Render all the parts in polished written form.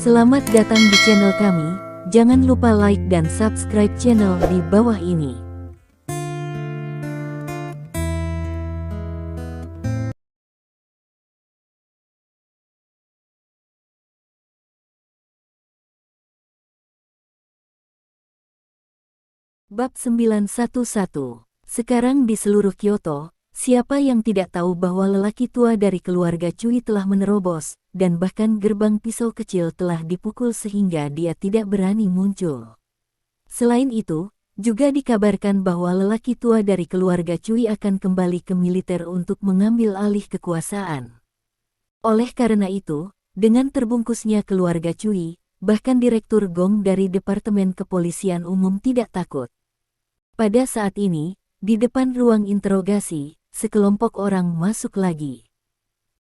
Selamat datang di channel kami, jangan lupa like dan subscribe channel di bawah ini. Bab 911. Sekarang di seluruh Kyoto, siapa yang tidak tahu bahwa lelaki tua dari keluarga Cui telah menerobos, dan bahkan gerbang pisau kecil telah dipukul sehingga dia tidak berani muncul. Selain itu, juga dikabarkan bahwa lelaki tua dari keluarga Cui akan kembali ke militer untuk mengambil alih kekuasaan. Oleh karena itu, dengan terbungkusnya keluarga Cui, bahkan Direktur Gong dari Departemen Kepolisian Umum tidak takut. Pada saat ini, di depan ruang interogasi, sekelompok orang masuk lagi.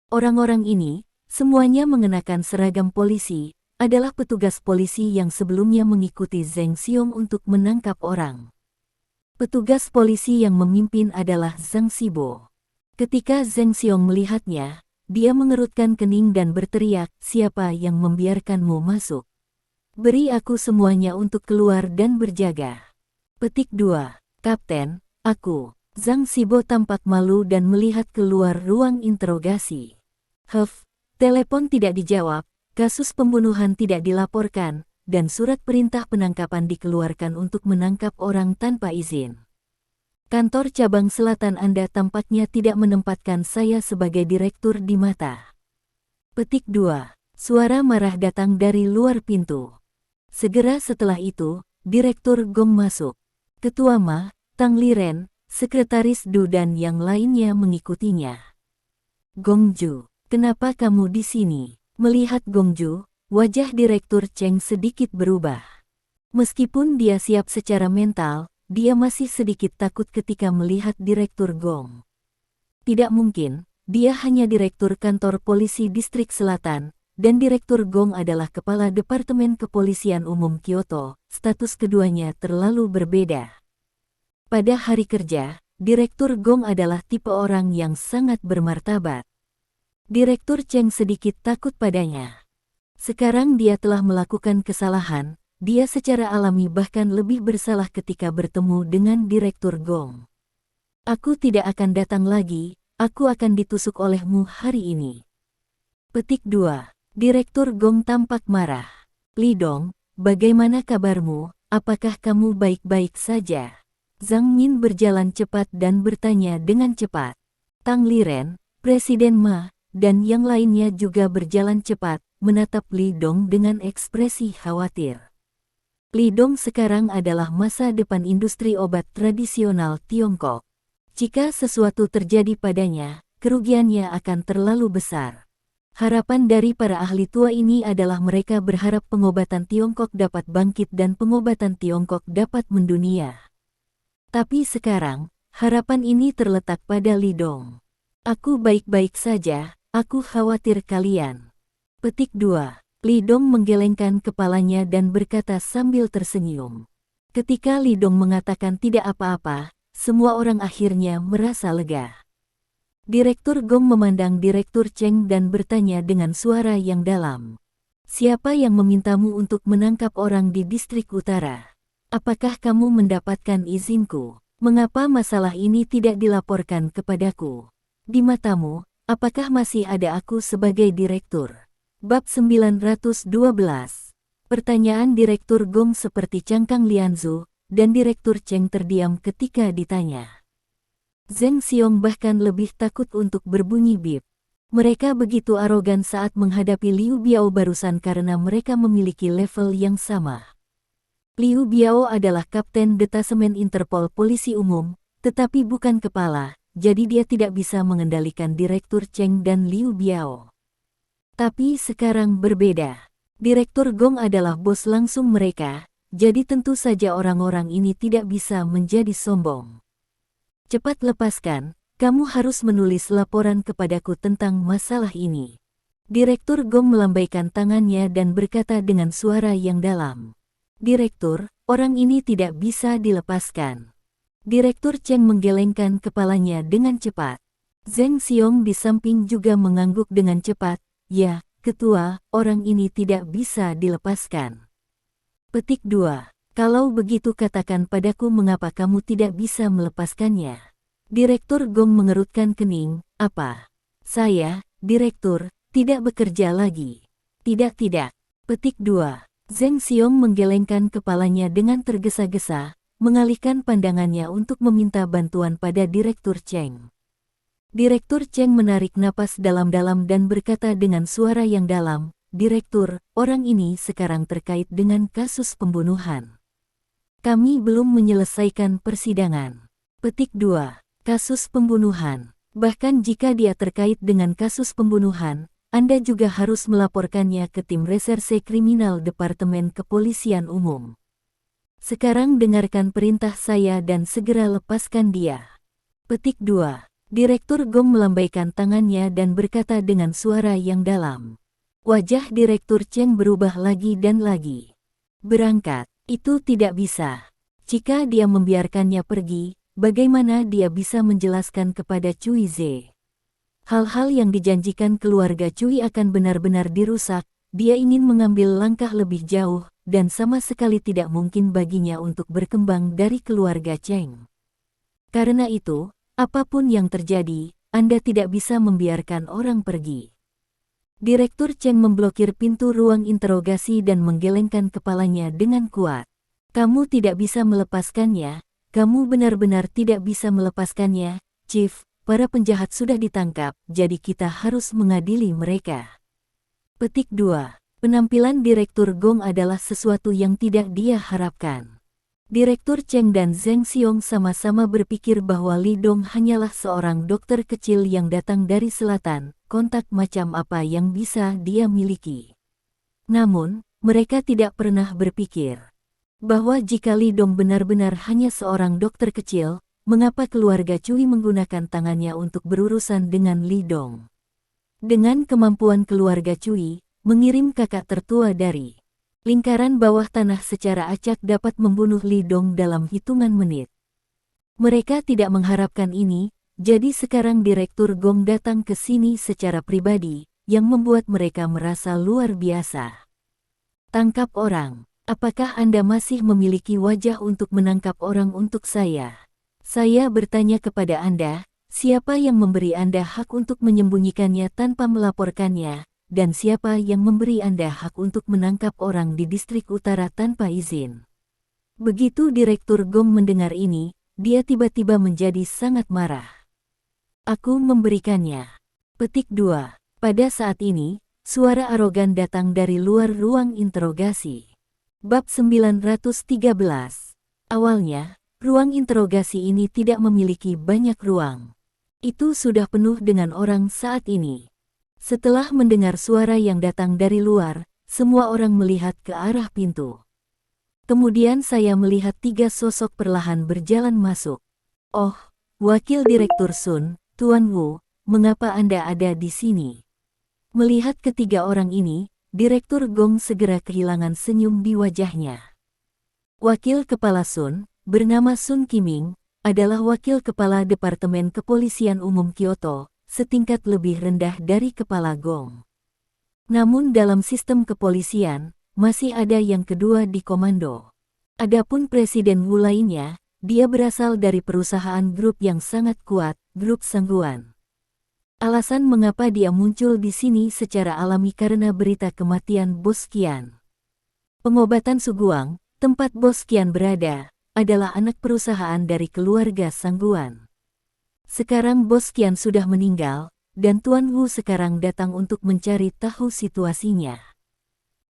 Orang-orang ini, semuanya mengenakan seragam polisi, adalah petugas polisi yang sebelumnya mengikuti Zheng Xiong untuk menangkap orang. Petugas polisi yang memimpin adalah Zhang Xibo. Ketika Zheng Xiong melihatnya, dia mengerutkan kening dan berteriak, "Siapa yang membiarkanmu masuk? Beri aku semuanya untuk keluar dan berjaga." Petik 2. Kapten, aku. Zhang Xibo tampak malu dan melihat keluar ruang interogasi. Telepon tidak dijawab, kasus pembunuhan tidak dilaporkan, dan surat perintah penangkapan dikeluarkan untuk menangkap orang tanpa izin. Kantor cabang selatan Anda tampaknya tidak menempatkan saya sebagai direktur di mata. Petik 2. Suara marah datang dari luar pintu. Segera setelah itu, Direktur Gong masuk. Ketua Ma, Tang Liren, Sekretaris Du dan yang lainnya mengikutinya. "Gongju, kenapa kamu di sini?" Melihat Gongju, wajah Direktur Cheng sedikit berubah. Meskipun dia siap secara mental, dia masih sedikit takut ketika melihat Direktur Gong. Tidak mungkin, dia hanya Direktur Kantor Polisi Distrik Selatan, dan Direktur Gong adalah Kepala Departemen Kepolisian Umum Kyoto. Status keduanya terlalu berbeda. Pada hari kerja, Direktur Gong adalah tipe orang yang sangat bermartabat. Direktur Cheng sedikit takut padanya. Sekarang dia telah melakukan kesalahan, dia secara alami bahkan lebih bersalah ketika bertemu dengan Direktur Gong. "Aku tidak akan datang lagi, aku akan ditusuk olehmu hari ini." Petik 2. Direktur Gong tampak marah. "Li Dong, bagaimana kabarmu? Apakah kamu baik-baik saja?" Zhang Min berjalan cepat dan bertanya dengan cepat. Tang Liren, Presiden Ma, dan yang lainnya juga berjalan cepat, menatap Li Dong dengan ekspresi khawatir. Li Dong sekarang adalah masa depan industri obat tradisional Tiongkok. Jika sesuatu terjadi padanya, kerugiannya akan terlalu besar. Harapan dari para ahli tua ini adalah mereka berharap pengobatan Tiongkok dapat bangkit dan pengobatan Tiongkok dapat mendunia. Tapi sekarang, harapan ini terletak pada Li Dong. "Aku baik-baik saja, aku khawatir kalian." Petik 2. Li Dong menggelengkan kepalanya dan berkata sambil tersenyum. Ketika Li Dong mengatakan tidak apa-apa, semua orang akhirnya merasa lega. Direktur Gong memandang Direktur Cheng dan bertanya dengan suara yang dalam. "Siapa yang memintamu untuk menangkap orang di distrik utara? Apakah kamu mendapatkan izinku? Mengapa masalah ini tidak dilaporkan kepadaku? Di matamu, apakah masih ada aku sebagai direktur?" Bab 912. Pertanyaan Direktur Gong seperti cangkang Lianzu, dan Direktur Cheng terdiam ketika ditanya. Zheng Xiong bahkan lebih takut untuk berbunyi bip. Mereka begitu arogan saat menghadapi Liu Biao barusan karena mereka memiliki level yang sama. Liu Biao adalah Kapten Detasemen Interpol Polisi Umum, tetapi bukan kepala, jadi dia tidak bisa mengendalikan Direktur Cheng dan Liu Biao. Tapi sekarang berbeda. Direktur Gong adalah bos langsung mereka, jadi tentu saja orang-orang ini tidak bisa menjadi sombong. "Cepat lepaskan, kamu harus menulis laporan kepadaku tentang masalah ini." Direktur Gong melambaikan tangannya dan berkata dengan suara yang dalam. "Direktur, orang ini tidak bisa dilepaskan." Direktur Cheng menggelengkan kepalanya dengan cepat. Zheng Xiong di samping juga mengangguk dengan cepat. "Ya, Ketua, orang ini tidak bisa dilepaskan. Petik 2. Kalau begitu katakan padaku mengapa kamu tidak bisa melepaskannya. Direktur Gong mengerutkan kening. Apa? Saya, Direktur, tidak bekerja lagi. Tidak. Petik 2. Zheng Xiong menggelengkan kepalanya dengan tergesa-gesa, mengalihkan pandangannya untuk meminta bantuan pada Direktur Cheng. Direktur Cheng menarik napas dalam-dalam dan berkata dengan suara yang dalam, Direktur, orang ini sekarang terkait dengan kasus pembunuhan. Kami belum menyelesaikan persidangan. Petik 2. Kasus pembunuhan. Bahkan jika dia terkait dengan kasus pembunuhan, Anda juga harus melaporkannya ke tim reserse kriminal Departemen Kepolisian Umum. Sekarang dengarkan perintah saya dan segera lepaskan dia. Petik 2. Direktur Gong melambaikan tangannya dan berkata dengan suara yang dalam. Wajah Direktur Cheng berubah lagi dan lagi. Berangkat, itu tidak bisa. Jika dia membiarkannya pergi, bagaimana dia bisa menjelaskan kepada Cui Ze? Hal-hal yang dijanjikan keluarga Cui akan benar-benar dirusak, dia ingin mengambil langkah lebih jauh, dan sama sekali tidak mungkin baginya untuk berkembang dari keluarga Cheng. Karena itu, apapun yang terjadi, Anda tidak bisa membiarkan orang pergi. Direktur Cheng memblokir pintu ruang interogasi dan menggelengkan kepalanya dengan kuat. Kamu tidak bisa melepaskannya, kamu benar-benar tidak bisa melepaskannya, Chief. Para penjahat sudah ditangkap, jadi kita harus mengadili mereka. Petik 2. Penampilan Direktur Gong adalah sesuatu yang tidak dia harapkan. Direktur Cheng dan Zheng Xiong sama-sama berpikir bahwa Li Dong hanyalah seorang dokter kecil yang datang dari selatan, kontak macam apa yang bisa dia miliki. Namun, mereka tidak pernah berpikir bahwa jika Li Dong benar-benar hanya seorang dokter kecil, mengapa keluarga Cui menggunakan tangannya untuk berurusan dengan Li Dong? Dengan kemampuan keluarga Cui, mengirim kakak tertua dari lingkaran bawah tanah secara acak dapat membunuh Li Dong dalam hitungan menit. Mereka tidak mengharapkan ini, jadi sekarang Direktur Gong datang ke sini secara pribadi, yang membuat mereka merasa luar biasa. Tangkap orang. Apakah Anda masih memiliki wajah untuk menangkap orang untuk saya? Saya bertanya kepada Anda, siapa yang memberi Anda hak untuk menyembunyikannya tanpa melaporkannya, dan siapa yang memberi Anda hak untuk menangkap orang di distrik utara tanpa izin? Begitu Direktur Gong mendengar ini, dia tiba-tiba menjadi sangat marah. Aku memberikannya. Petik 2. Pada saat ini, suara arogan datang dari luar ruang interogasi. Bab 913. Awalnya, ruang interogasi ini tidak memiliki banyak ruang. Itu sudah penuh dengan orang saat ini. Setelah mendengar suara yang datang dari luar, semua orang melihat ke arah pintu. Kemudian saya melihat 3 sosok perlahan berjalan masuk. Oh, Wakil Direktur Sun, Tuan Wu, mengapa Anda ada di sini? Melihat ketiga orang ini, Direktur Gong segera kehilangan senyum di wajahnya. Wakil Kepala Sun, bernama Sun Qiming, adalah Wakil Kepala Departemen Kepolisian Umum Kyoto, setingkat lebih rendah dari Kepala Gong. Namun dalam sistem kepolisian, masih ada yang kedua di komando. Adapun Presiden Wu lainnya, dia berasal dari perusahaan grup yang sangat kuat, Grup Sangguan. Alasan mengapa dia muncul di sini secara alami karena berita kematian Bos Qian. Pengobatan Suguang, tempat Bos Qian berada, adalah anak perusahaan dari keluarga Sangguan. Sekarang Bos Qian sudah meninggal, dan Tuan Wu sekarang datang untuk mencari tahu situasinya.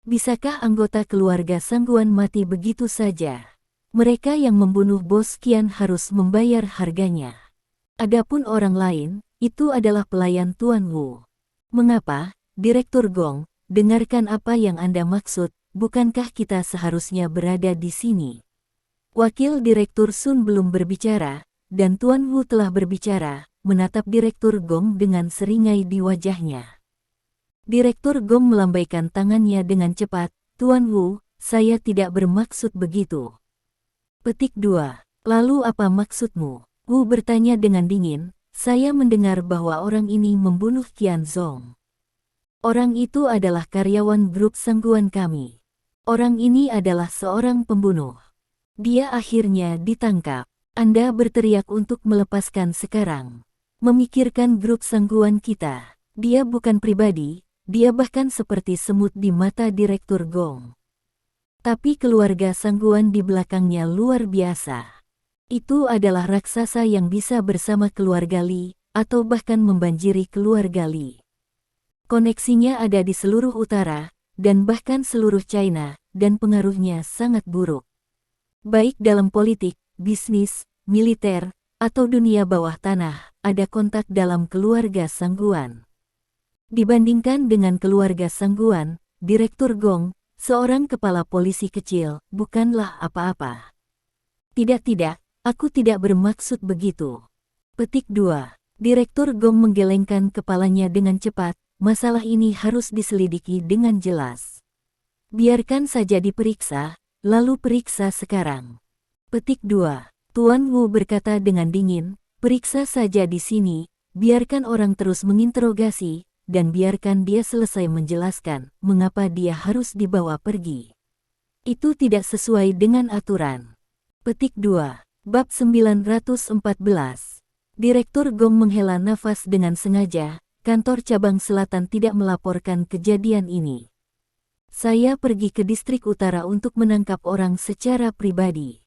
Bisakah anggota keluarga Sangguan mati begitu saja? Mereka yang membunuh Bos Qian harus membayar harganya. Adapun orang lain, itu adalah pelayan Tuan Wu. Mengapa, Direktur Gong, dengarkan apa yang Anda maksud, bukankah kita seharusnya berada di sini? Wakil Direktur Sun belum berbicara, dan Tuan Wu telah berbicara, menatap Direktur Gong dengan seringai di wajahnya. Direktur Gong melambaikan tangannya dengan cepat, Tuan Wu, saya tidak bermaksud begitu. Petik 2. Lalu apa maksudmu? Wu bertanya dengan dingin, saya mendengar bahwa orang ini membunuh Qian Zong. Orang itu adalah karyawan grup Sangguan kami. Orang ini adalah seorang pembunuh. Dia akhirnya ditangkap. Anda berteriak untuk melepaskan sekarang. Memikirkan grup Sangguan kita. Dia bukan pribadi, dia bahkan seperti semut di mata Direktur Gong. Tapi keluarga Sangguan di belakangnya luar biasa. Itu adalah raksasa yang bisa bersama keluarga Li, atau bahkan membanjiri keluarga Li. Koneksinya ada di seluruh utara, dan bahkan seluruh China, dan pengaruhnya sangat buruk. Baik dalam politik, bisnis, militer, atau dunia bawah tanah, ada kontak dalam keluarga Sangguan. Dibandingkan dengan keluarga Sangguan, Direktur Gong, seorang kepala polisi kecil, bukanlah apa-apa. Tidak, aku tidak bermaksud begitu. Petik 2. Direktur Gong menggelengkan kepalanya dengan cepat, masalah ini harus diselidiki dengan jelas. Biarkan saja diperiksa, lalu periksa sekarang. Petik 2. Tuan Wu berkata dengan dingin, periksa saja di sini, biarkan orang terus menginterogasi, dan biarkan dia selesai menjelaskan mengapa dia harus dibawa pergi. Itu tidak sesuai dengan aturan. Petik 2. Bab 914. Direktur Gong menghela nafas dengan sengaja, kantor cabang selatan tidak melaporkan kejadian ini. Saya pergi ke distrik utara untuk menangkap orang secara pribadi.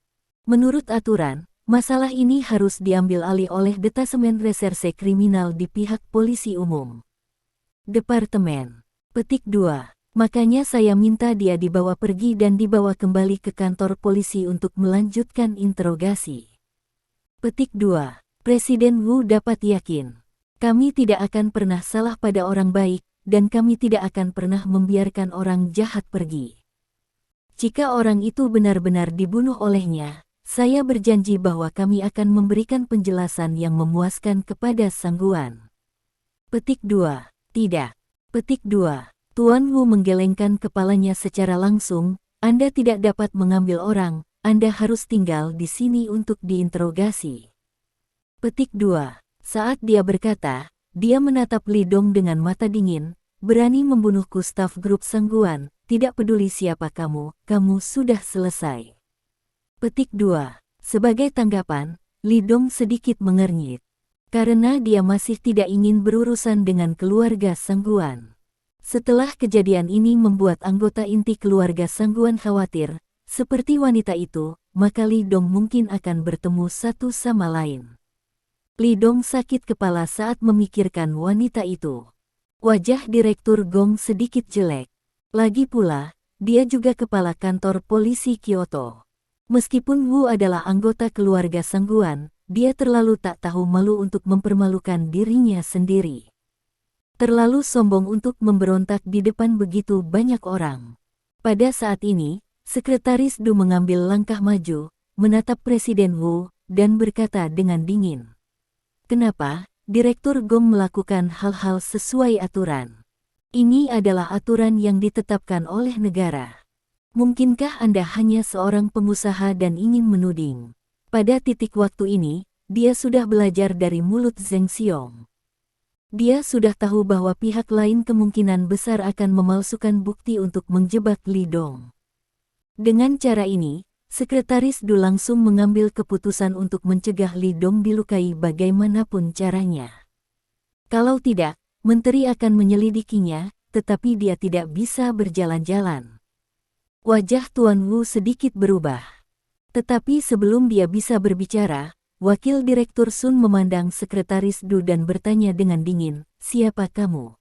Menurut aturan, masalah ini harus diambil alih oleh Detasemen Reserse Kriminal di pihak polisi umum. Departemen. Petik 2. Makanya saya minta dia dibawa pergi dan dibawa kembali ke kantor polisi untuk melanjutkan interogasi. Petik 2. Presiden Wu dapat yakin. Kami tidak akan pernah salah pada orang baik, dan kami tidak akan pernah membiarkan orang jahat pergi. Jika orang itu benar-benar dibunuh olehnya, saya berjanji bahwa kami akan memberikan penjelasan yang memuaskan kepada Sangguan. Petik 2. Tidak. Petik 2. Tuan Wu menggelengkan kepalanya secara langsung, Anda tidak dapat mengambil orang, Anda harus tinggal di sini untuk diinterogasi. Petik 2. Saat dia berkata, dia menatap Li Dong dengan mata dingin, berani membunuhku staf grup Sangguan, tidak peduli siapa kamu sudah selesai. Petik 2. Sebagai tanggapan, Li Dong sedikit mengernyit. Karena dia masih tidak ingin berurusan dengan keluarga Sangguan. Setelah kejadian ini membuat anggota inti keluarga Sangguan khawatir, seperti wanita itu, maka Li Dong mungkin akan bertemu satu sama lain. Li Dong sakit kepala saat memikirkan wanita itu. Wajah Direktur Gong sedikit jelek. Lagi pula, dia juga kepala kantor polisi Kyoto. Meskipun Wu adalah anggota keluarga Sangguan, dia terlalu tak tahu malu untuk mempermalukan dirinya sendiri. Terlalu sombong untuk memberontak di depan begitu banyak orang. Pada saat ini, Sekretaris Du mengambil langkah maju, menatap Presiden Wu, dan berkata dengan dingin. Kenapa, Direktur Gong melakukan hal-hal sesuai aturan? Ini adalah aturan yang ditetapkan oleh negara. Mungkinkah Anda hanya seorang pengusaha dan ingin menuding? Pada titik waktu ini, dia sudah belajar dari mulut Zheng Xiong. Dia sudah tahu bahwa pihak lain kemungkinan besar akan memalsukan bukti untuk menjebak Li Dong. Dengan cara ini, Sekretaris Du langsung mengambil keputusan untuk mencegah Li Dong dilukai bagaimanapun caranya. Kalau tidak, menteri akan menyelidikinya, tetapi dia tidak bisa berjalan-jalan. Wajah Tuan Wu sedikit berubah. Tetapi sebelum dia bisa berbicara, Wakil Direktur Sun memandang Sekretaris Du dan bertanya dengan dingin, siapa kamu?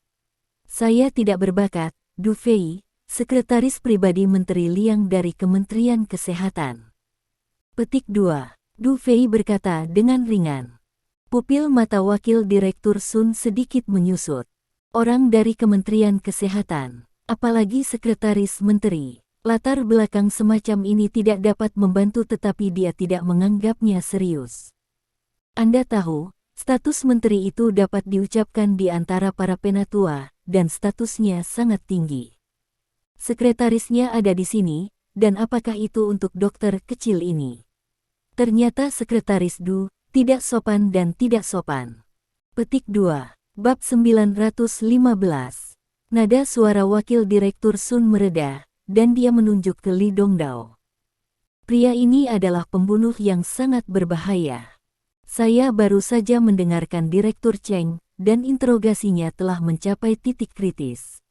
Saya tidak berbakat, Du Fei, Sekretaris Pribadi Menteri Liang dari Kementerian Kesehatan. Petik 2. Du Fei berkata dengan ringan. Pupil mata Wakil Direktur Sun sedikit menyusut. Orang dari Kementerian Kesehatan, apalagi Sekretaris Menteri. Latar belakang semacam ini tidak dapat membantu tetapi dia tidak menganggapnya serius. Anda tahu, status menteri itu dapat diucapkan di antara para penatua, dan statusnya sangat tinggi. Sekretarisnya ada di sini, dan apakah itu untuk dokter kecil ini? Ternyata Sekretaris Du, tidak sopan dan tidak sopan. Petik 2. Bab 915. Nada suara wakil direktur Sun mereda, dan dia menunjuk ke Li Dongdao. Pria ini adalah pembunuh yang sangat berbahaya. Saya baru saja mendengarkan Direktur Cheng, dan interogasinya telah mencapai titik kritis.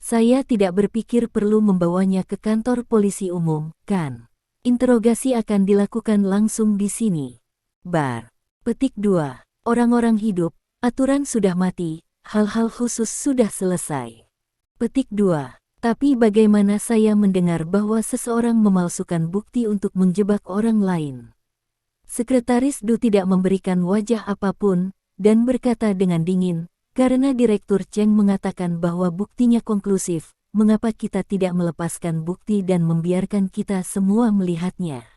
Saya tidak berpikir perlu membawanya ke kantor polisi umum, kan? Interogasi akan dilakukan langsung di sini. Bar. Petik 2. Orang-orang hidup, aturan sudah mati, hal-hal khusus sudah selesai. Petik 2. Tapi bagaimana saya mendengar bahwa seseorang memalsukan bukti untuk menjebak orang lain? Sekretaris Du tidak memberikan wajah apapun, dan berkata dengan dingin, karena Direktur Cheng mengatakan bahwa buktinya konklusif, mengapa kita tidak melepaskan bukti dan membiarkan kita semua melihatnya?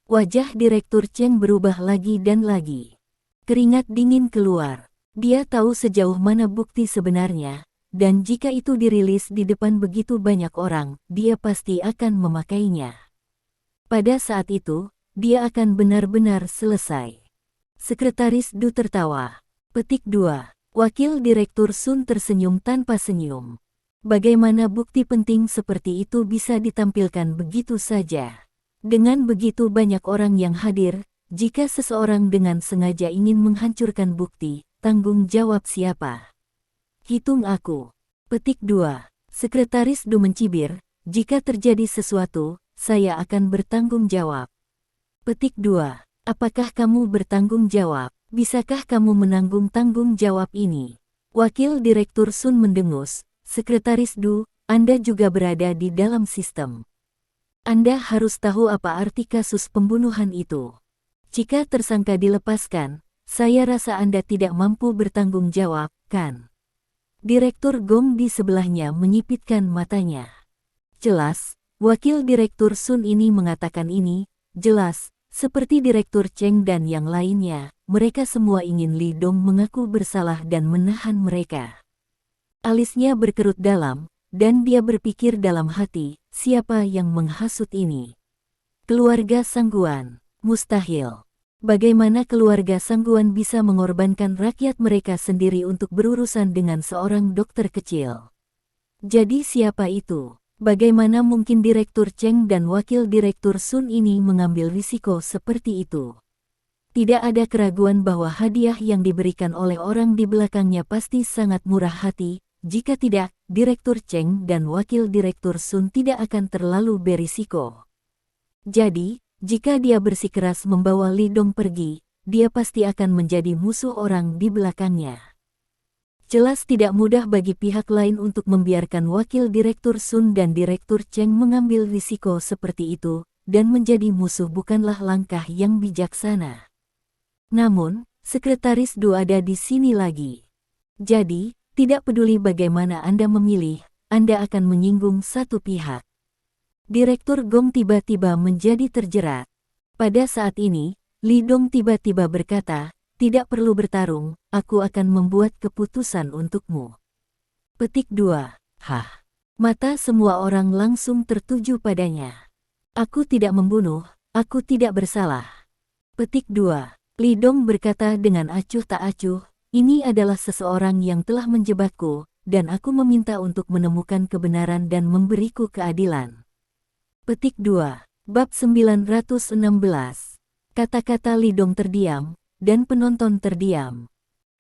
Wajah Direktur Cheng berubah lagi dan lagi. Keringat dingin keluar. Dia tahu sejauh mana bukti sebenarnya, dan jika itu dirilis di depan begitu banyak orang, dia pasti akan memakainya. Pada saat itu, dia akan benar-benar selesai. Sekretaris Du tertawa. Petik 2. Wakil Direktur Sun tersenyum tanpa senyum. Bagaimana bukti penting seperti itu bisa ditampilkan begitu saja? Dengan begitu banyak orang yang hadir, jika seseorang dengan sengaja ingin menghancurkan bukti, tanggung jawab siapa? Hitung aku. Petik 2. Sekretaris Du mencibir, jika terjadi sesuatu, saya akan bertanggung jawab. Petik 2. Apakah kamu bertanggung jawab? Bisakah kamu menanggung tanggung jawab ini? Wakil Direktur Sun mendengus, Sekretaris Du, Anda juga berada di dalam sistem. Anda harus tahu apa arti kasus pembunuhan itu. Jika tersangka dilepaskan, saya rasa Anda tidak mampu bertanggung jawab, kan? Direktur Gong di sebelahnya menyipitkan matanya. Jelas, Wakil Direktur Sun ini mengatakan ini, jelas, seperti Direktur Cheng dan yang lainnya, mereka semua ingin Li Dong mengaku bersalah dan menahan mereka. Alisnya berkerut dalam, dan dia berpikir dalam hati, siapa yang menghasut ini? Keluarga Sangguan, mustahil. Bagaimana keluarga Sangguan bisa mengorbankan rakyat mereka sendiri untuk berurusan dengan seorang dokter kecil? Jadi siapa itu? Bagaimana mungkin Direktur Cheng dan Wakil Direktur Sun ini mengambil risiko seperti itu? Tidak ada keraguan bahwa hadiah yang diberikan oleh orang di belakangnya pasti sangat murah hati. Jika tidak, Direktur Cheng dan Wakil Direktur Sun tidak akan terlalu berisiko. Jadi, jika dia bersikeras membawa Li Dong pergi, dia pasti akan menjadi musuh orang di belakangnya. Jelas tidak mudah bagi pihak lain untuk membiarkan Wakil Direktur Sun dan Direktur Cheng mengambil risiko seperti itu, dan menjadi musuh bukanlah langkah yang bijaksana. Namun, Sekretaris Du ada di sini lagi. Jadi, tidak peduli bagaimana Anda memilih, Anda akan menyinggung satu pihak. Direktur Gong tiba-tiba menjadi terjerat. Pada saat ini, Li Dong tiba-tiba berkata, tidak perlu bertarung, aku akan membuat keputusan untukmu. Petik 2. Hah? Mata semua orang langsung tertuju padanya. Aku tidak membunuh, aku tidak bersalah. Petik 2. Li Dong berkata dengan acuh tak acuh, ini adalah seseorang yang telah menjebakku, dan aku meminta untuk menemukan kebenaran dan memberiku keadilan. Petik 2. Bab 916. Kata-kata Li Dong terdiam, dan penonton terdiam.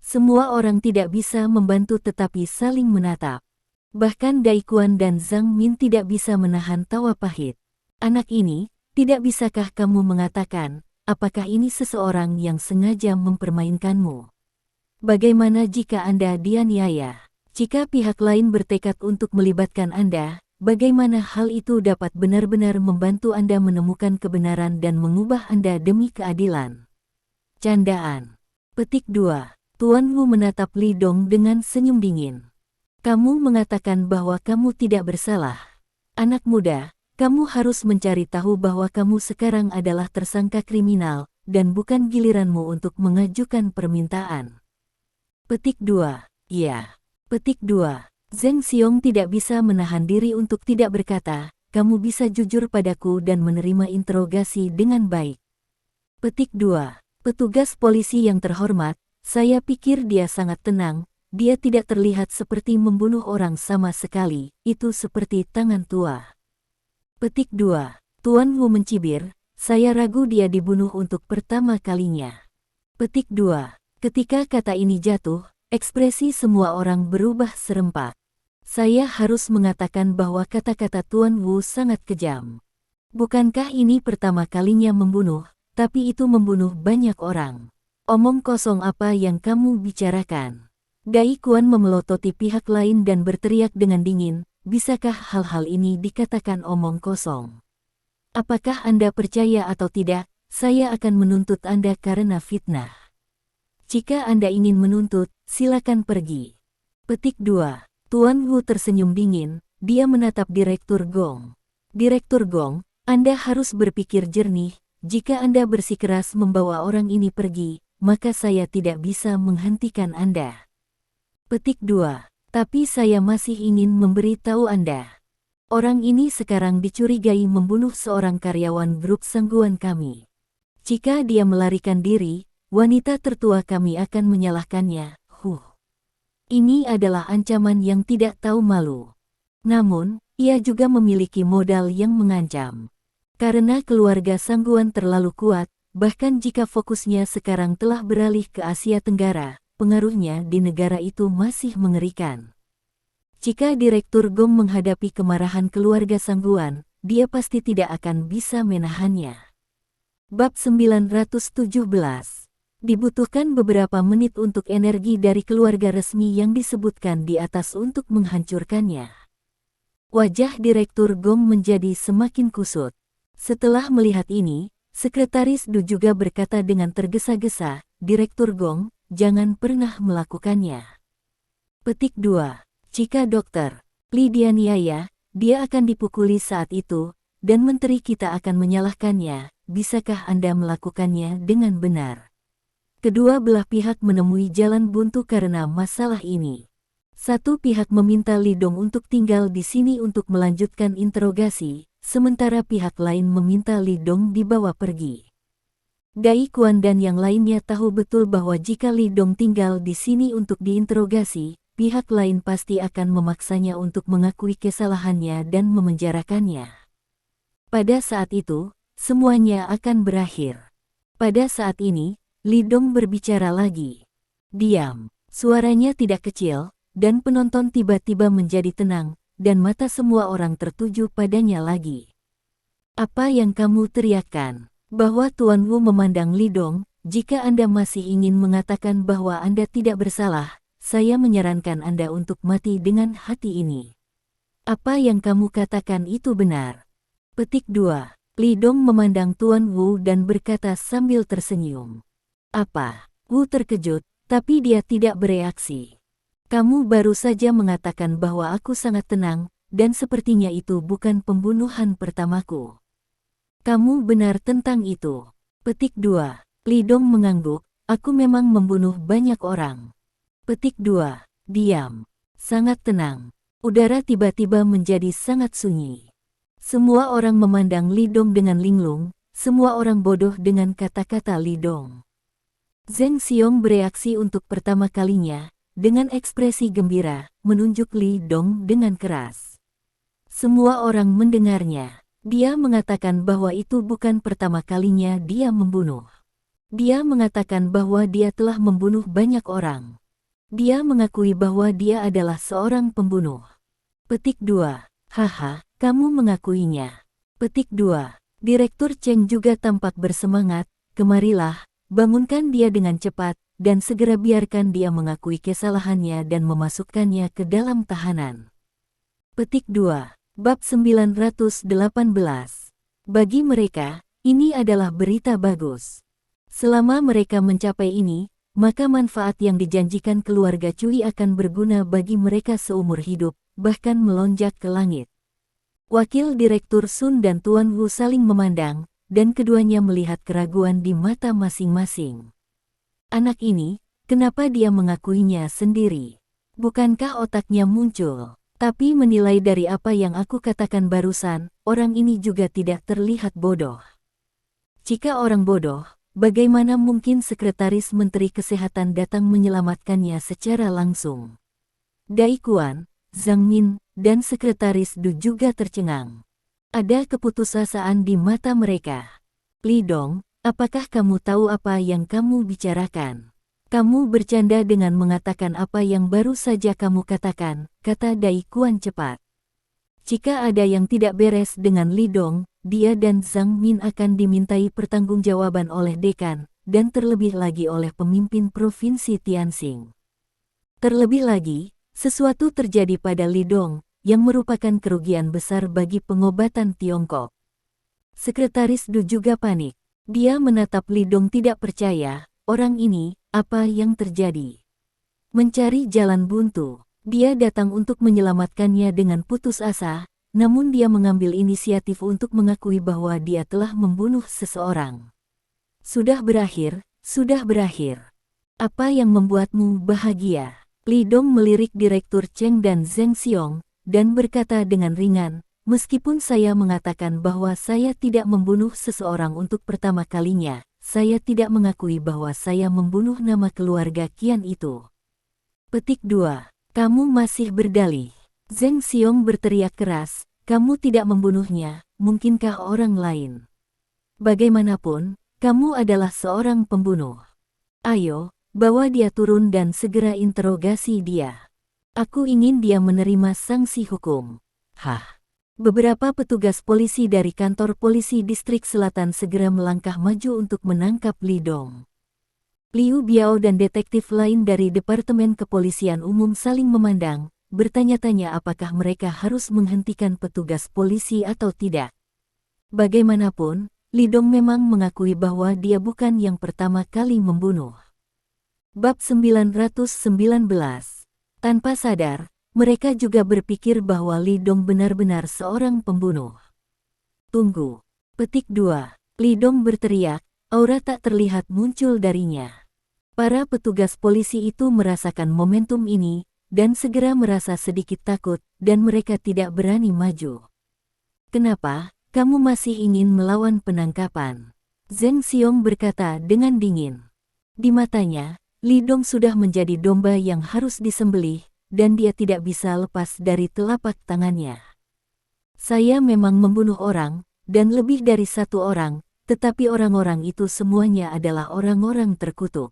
Semua orang tidak bisa membantu tetapi saling menatap. Bahkan Dai Kuan dan Zhang Min tidak bisa menahan tawa pahit. Anak ini, tidak bisakah kamu mengatakan, apakah ini seseorang yang sengaja mempermainkanmu? Bagaimana jika Anda dianiaya? Jika pihak lain bertekad untuk melibatkan Anda, bagaimana hal itu dapat benar-benar membantu Anda menemukan kebenaran dan mengubah Anda demi keadilan? Candaan. Petik 2. Tuan Wu menatap Li Dong dengan senyum dingin. Kamu mengatakan bahwa kamu tidak bersalah. Anak muda, kamu harus mencari tahu bahwa kamu sekarang adalah tersangka kriminal, dan bukan giliranmu untuk mengajukan permintaan. Petik 2. Ya. Petik 2. Zheng Xiong tidak bisa menahan diri untuk tidak berkata, kamu bisa jujur padaku dan menerima interogasi dengan baik. Petik 2. Petugas polisi yang terhormat, saya pikir dia sangat tenang, dia tidak terlihat seperti membunuh orang sama sekali, itu seperti tangan tua. Petik 2. Tuan Wu mencibir, saya ragu dia dibunuh untuk pertama kalinya. Petik 2. Ketika kata ini jatuh, ekspresi semua orang berubah serempak. Saya harus mengatakan bahwa kata-kata Tuan Wu sangat kejam. Bukankah ini pertama kalinya membunuh, tapi itu membunuh banyak orang. Omong kosong apa yang kamu bicarakan? Dai Kuan memelototi pihak lain dan berteriak dengan dingin, bisakah hal-hal ini dikatakan omong kosong? Apakah Anda percaya atau tidak, saya akan menuntut Anda karena fitnah. Jika Anda ingin menuntut, silakan pergi. Petik 2. Tuan Wu tersenyum dingin, dia menatap Direktur Gong. Direktur Gong, Anda harus berpikir jernih, jika Anda bersikeras membawa orang ini pergi, maka saya tidak bisa menghentikan Anda. Petik 2. Tapi saya masih ingin memberitahu Anda. Orang ini sekarang dicurigai membunuh seorang karyawan grup sangguan kami. Jika dia melarikan diri, wanita tertua kami akan menyalahkannya. Ini adalah ancaman yang tidak tahu malu. Namun, ia juga memiliki modal yang mengancam. Karena keluarga sangguan terlalu kuat, bahkan jika fokusnya sekarang telah beralih ke Asia Tenggara, pengaruhnya di negara itu masih mengerikan. Jika Direktur Gong menghadapi kemarahan keluarga sangguan, dia pasti tidak akan bisa menahannya. Bab 917. Dibutuhkan beberapa menit untuk energi dari keluarga resmi yang disebutkan di atas untuk menghancurkannya. Wajah Direktur Gong menjadi semakin kusut. Setelah melihat ini, Sekretaris Du juga berkata dengan tergesa-gesa, Direktur Gong, jangan pernah melakukannya. Petik 2. Jika Dr. Li dianiaya, dia akan dipukuli saat itu, dan menteri kita akan menyalahkannya, bisakah Anda melakukannya dengan benar? Kedua belah pihak menemui jalan buntu karena masalah ini. Satu pihak meminta Li Dong untuk tinggal di sini untuk melanjutkan interogasi, sementara pihak lain meminta Li Dong dibawa pergi. Dai Kuan dan yang lainnya tahu betul bahwa jika Li Dong tinggal di sini untuk diinterogasi, pihak lain pasti akan memaksanya untuk mengakui kesalahannya dan memenjarakannya. Pada saat itu, semuanya akan berakhir. Pada saat ini, Li Dong berbicara lagi. Diam. Suaranya tidak kecil, dan penonton tiba-tiba menjadi tenang, dan mata semua orang tertuju padanya lagi. Apa yang kamu teriakkan? Bahwa Tuan Wu memandang Li Dong, jika Anda masih ingin mengatakan bahwa Anda tidak bersalah, saya menyarankan Anda untuk mati dengan hati ini. Apa yang kamu katakan itu benar. Petik 2. Li Dong memandang Tuan Wu dan berkata sambil tersenyum. Apa? Wu terkejut, tapi dia tidak bereaksi. Kamu baru saja mengatakan bahwa aku sangat tenang, dan sepertinya itu bukan pembunuhan pertamaku. Kamu benar tentang itu. Petik 2. Li Dong mengangguk, aku memang membunuh banyak orang. Petik 2. Diam. Sangat tenang. Udara tiba-tiba menjadi sangat sunyi. Semua orang memandang Li Dong dengan linglung, semua orang bodoh dengan kata-kata Li Dong. Zheng Xiong bereaksi untuk pertama kalinya, dengan ekspresi gembira, menunjuk Li Dong dengan keras. Semua orang mendengarnya. Dia mengatakan bahwa itu bukan pertama kalinya dia membunuh. Dia mengatakan bahwa dia telah membunuh banyak orang. Dia mengakui bahwa dia adalah seorang pembunuh. Petik 2. Haha, kamu mengakuinya. Petik 2. Direktur Cheng juga tampak bersemangat, kemarilah, bangunkan dia dengan cepat, dan segera biarkan dia mengakui kesalahannya dan memasukkannya ke dalam tahanan. Petik 2. Bab 918. Bagi mereka, ini adalah berita bagus. Selama mereka mencapai ini, maka manfaat yang dijanjikan keluarga Cui akan berguna bagi mereka seumur hidup, bahkan melonjak ke langit. Wakil Direktur Sun dan Tuan Wu saling memandang, dan keduanya melihat keraguan di mata masing-masing. Anak ini, kenapa dia mengakuinya sendiri? Bukankah otaknya muncul? Tapi menilai dari apa yang aku katakan barusan, orang ini juga tidak terlihat bodoh. Jika orang bodoh, bagaimana mungkin Sekretaris Menteri Kesehatan datang menyelamatkannya secara langsung? Dai Kuan, Zhang Min, dan Sekretaris Du juga tercengang. Ada keputusasaan di mata mereka. Li Dong, apakah kamu tahu apa yang kamu bicarakan? Kamu bercanda dengan mengatakan apa yang baru saja kamu katakan, kata Dai Kuan cepat. Jika ada yang tidak beres dengan Li Dong, dia dan Zhang Min akan dimintai pertanggungjawaban oleh dekan, dan terlebih lagi oleh pemimpin Provinsi Tianxing. Terlebih lagi, sesuatu terjadi pada Li Dong, yang merupakan kerugian besar bagi pengobatan Tiongkok. Sekretaris Du juga panik. Dia menatap Li Dong tidak percaya, orang ini, apa yang terjadi? Mencari jalan buntu. Dia datang untuk menyelamatkannya dengan putus asa, namun dia mengambil inisiatif untuk mengakui bahwa dia telah membunuh seseorang. Sudah berakhir, sudah berakhir. Apa yang membuatmu bahagia? Li Dong melirik Direktur Cheng dan Zheng Xiong, dan berkata dengan ringan, meskipun saya mengatakan bahwa saya tidak membunuh seseorang untuk pertama kalinya, saya tidak mengakui bahwa saya membunuh nama keluarga Qian itu. Petik 2. Kamu masih berdalih. Zheng Xiong berteriak keras, kamu tidak membunuhnya, mungkinkah orang lain? Bagaimanapun, kamu adalah seorang pembunuh. Ayo, bawa dia turun dan segera interogasi dia. Aku ingin dia menerima sanksi hukum. Hah? Beberapa petugas polisi dari kantor polisi distrik selatan segera melangkah maju untuk menangkap Li Dong. Liu Biao dan detektif lain dari Departemen Kepolisian Umum saling memandang, bertanya-tanya apakah mereka harus menghentikan petugas polisi atau tidak. Bagaimanapun, Li Dong memang mengakui bahwa dia bukan yang pertama kali membunuh. Bab 919. Tanpa sadar, mereka juga berpikir bahwa Li Dong benar-benar seorang pembunuh. Tunggu. Petik 2. Li Dong berteriak, aura tak terlihat muncul darinya. Para petugas polisi itu merasakan momentum ini, dan segera merasa sedikit takut, dan mereka tidak berani maju. Kenapa, kamu masih ingin melawan penangkapan? Zheng Xiong berkata dengan dingin. Di matanya, Li Dong sudah menjadi domba yang harus disembelih, dan dia tidak bisa lepas dari telapak tangannya. Saya memang membunuh orang, dan lebih dari satu orang, tetapi orang-orang itu semuanya adalah orang-orang terkutuk.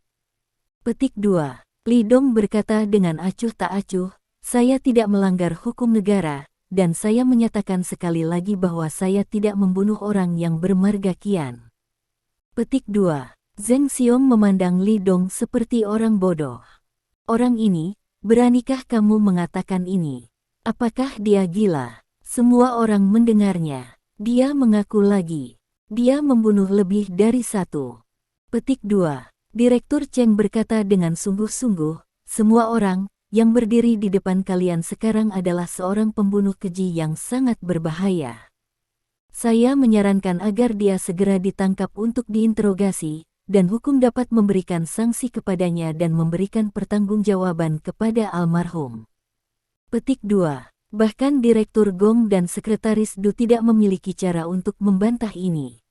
Petik 2. Li Dong berkata dengan acuh tak acuh, saya tidak melanggar hukum negara, dan saya menyatakan sekali lagi bahwa saya tidak membunuh orang yang bermarga Qian. Petik 2. Zheng Xiong memandang Li Dong seperti orang bodoh. Orang ini, beranikah kamu mengatakan ini? Apakah dia gila? Semua orang mendengarnya. Dia mengaku lagi. Dia membunuh lebih dari satu. Petik 2. Direktur Cheng berkata dengan sungguh-sungguh, semua orang yang berdiri di depan kalian sekarang adalah seorang pembunuh keji yang sangat berbahaya. Saya menyarankan agar dia segera ditangkap untuk diinterogasi, dan hukum dapat memberikan sanksi kepadanya dan memberikan pertanggungjawaban kepada almarhum. Petik 2. Bahkan Direktur Gong dan Sekretaris Du tidak memiliki cara untuk membantah ini.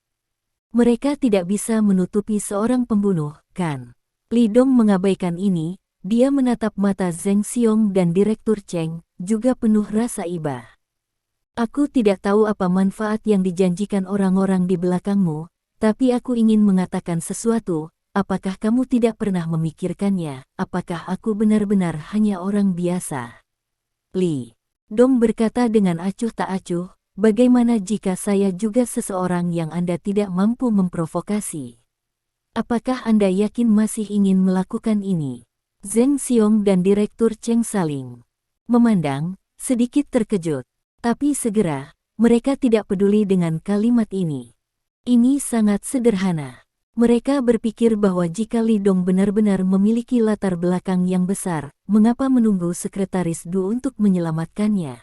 Mereka tidak bisa menutupi seorang pembunuh, kan? Li Dong mengabaikan ini, dia menatap mata Zheng Xiong dan Direktur Cheng, juga penuh rasa iba. Aku tidak tahu apa manfaat yang dijanjikan orang-orang di belakangmu, tapi aku ingin mengatakan sesuatu, apakah kamu tidak pernah memikirkannya, apakah aku benar-benar hanya orang biasa? Li Dong berkata dengan acuh tak acuh, bagaimana jika saya juga seseorang yang Anda tidak mampu memprovokasi? Apakah Anda yakin masih ingin melakukan ini? Zheng Xiong dan Direktur Cheng saling memandang, sedikit terkejut. Tapi segera, mereka tidak peduli dengan kalimat ini. Ini sangat sederhana. Mereka berpikir bahwa jika Li Dong benar-benar memiliki latar belakang yang besar, mengapa menunggu Sekretaris Du untuk menyelamatkannya?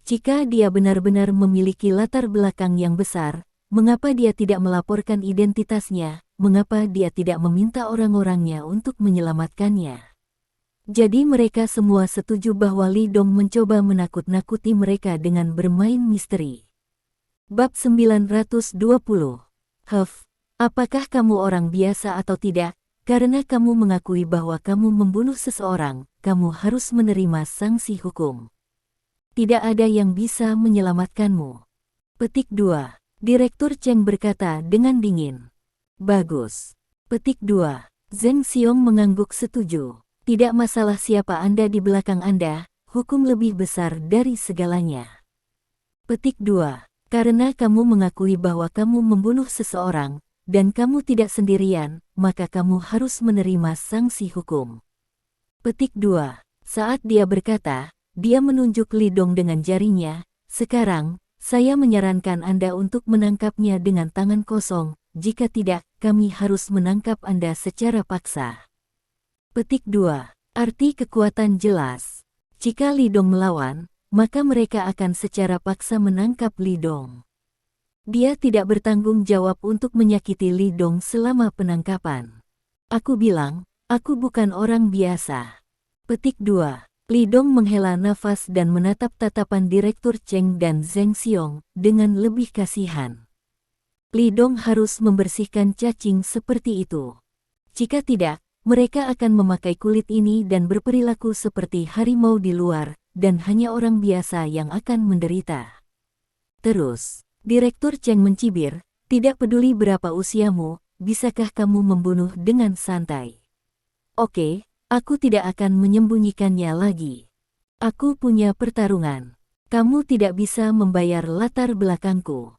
Jika dia benar-benar memiliki latar belakang yang besar, mengapa dia tidak melaporkan identitasnya, mengapa dia tidak meminta orang-orangnya untuk menyelamatkannya? Jadi mereka semua setuju bahwa Li Dong mencoba menakut-nakuti mereka dengan bermain misteri. Bab 920. Apakah kamu orang biasa atau tidak? Karena kamu mengakui bahwa kamu membunuh seseorang, kamu harus menerima sanksi hukum. Tidak ada yang bisa menyelamatkanmu. Petik 2. Direktur Cheng berkata dengan dingin. Bagus. Petik 2. Zheng Xiong mengangguk setuju. Tidak masalah siapa Anda di belakang Anda, hukum lebih besar dari segalanya. Petik 2. Karena kamu mengakui bahwa kamu membunuh seseorang, dan kamu tidak sendirian, maka kamu harus menerima sanksi hukum. Petik 2. Saat dia berkata, dia menunjuk Li Dong dengan jarinya, sekarang, saya menyarankan Anda untuk menangkapnya dengan tangan kosong, jika tidak, kami harus menangkap Anda secara paksa. Petik 2. Arti kekuatan jelas. Jika Li Dong melawan, maka mereka akan secara paksa menangkap Li Dong. Dia tidak bertanggung jawab untuk menyakiti Li Dong selama penangkapan. Aku bilang, aku bukan orang biasa. Petik 2. Li Dong menghela nafas dan menatap tatapan Direktur Cheng dan Zheng Xiong dengan lebih kasihan. Li Dong harus membersihkan cacing seperti itu. Jika tidak, mereka akan memakai kulit ini dan berperilaku seperti harimau di luar, dan hanya orang biasa yang akan menderita. Terus, Direktur Cheng mencibir, tidak peduli berapa usiamu, bisakah kamu membunuh dengan santai? Oke, aku tidak akan menyembunyikannya lagi. Aku punya pertarungan. Kamu tidak bisa membayar latar belakangku.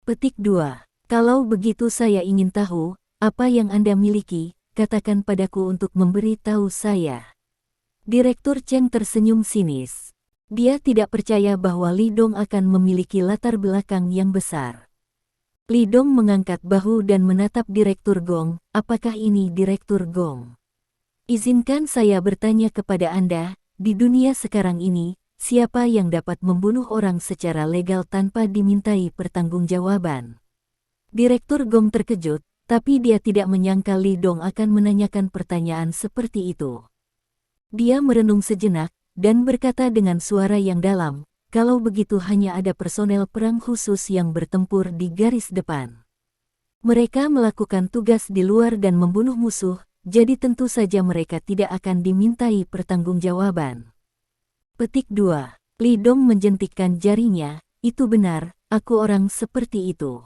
Petik 2. Kalau begitu saya ingin tahu, apa yang Anda miliki, katakan padaku untuk memberi tahu saya. Direktur Cheng tersenyum sinis. Dia tidak percaya bahwa Li Dong akan memiliki latar belakang yang besar. Li Dong mengangkat bahu dan menatap Direktur Gong, apakah ini Direktur Gong? Izinkan saya bertanya kepada Anda, di dunia sekarang ini, siapa yang dapat membunuh orang secara legal tanpa dimintai pertanggungjawaban? Direktur Gong terkejut, tapi dia tidak menyangka Li Dong akan menanyakan pertanyaan seperti itu. Dia merenung sejenak, dan berkata dengan suara yang dalam, kalau begitu hanya ada personel perang khusus yang bertempur di garis depan. Mereka melakukan tugas di luar dan membunuh musuh, jadi tentu saja mereka tidak akan dimintai pertanggungjawaban. Petik 2. Li Dong menjentikkan jarinya, itu benar, aku orang seperti itu.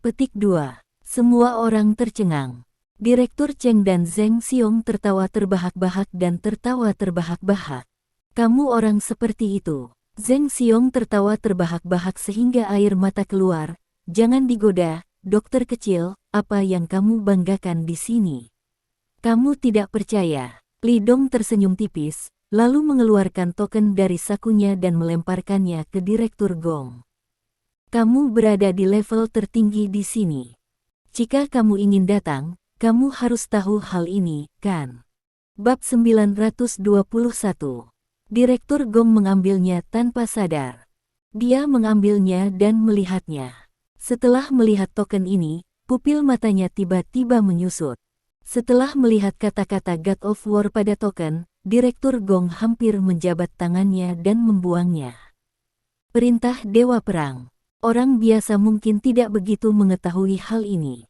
Petik 2. Semua orang tercengang. Direktur Cheng dan Zheng Xiong tertawa terbahak-bahak dan tertawa terbahak-bahak. Kamu orang seperti itu. Zheng Xiong tertawa terbahak-bahak sehingga air mata keluar. Jangan digoda, dokter kecil, apa yang kamu banggakan di sini? Kamu tidak percaya. Li Dong tersenyum tipis, lalu mengeluarkan token dari sakunya dan melemparkannya ke Direktur Gong. Kamu berada di level tertinggi di sini. Jika kamu ingin datang, kamu harus tahu hal ini, kan? Bab 921. Direktur Gong mengambilnya tanpa sadar. Dia mengambilnya dan melihatnya. Setelah melihat token ini, pupil matanya tiba-tiba menyusut. Setelah melihat kata-kata God of War pada token, Direktur Gong hampir menjabat tangannya dan membuangnya. Perintah Dewa Perang. Orang biasa mungkin tidak begitu mengetahui hal ini.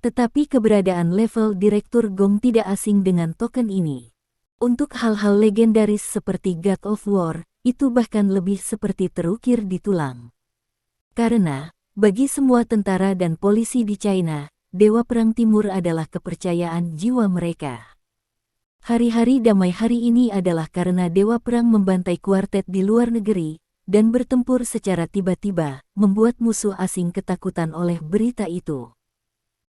Tetapi keberadaan level Direktur Gong tidak asing dengan token ini. Untuk hal-hal legendaris seperti God of War, itu bahkan lebih seperti terukir di tulang. Karena, bagi semua tentara dan polisi di China, Dewa Perang Timur adalah kepercayaan jiwa mereka. Hari-hari damai hari ini adalah karena Dewa Perang membantai kuartet di luar negeri, dan bertempur secara tiba-tiba, membuat musuh asing ketakutan oleh berita itu.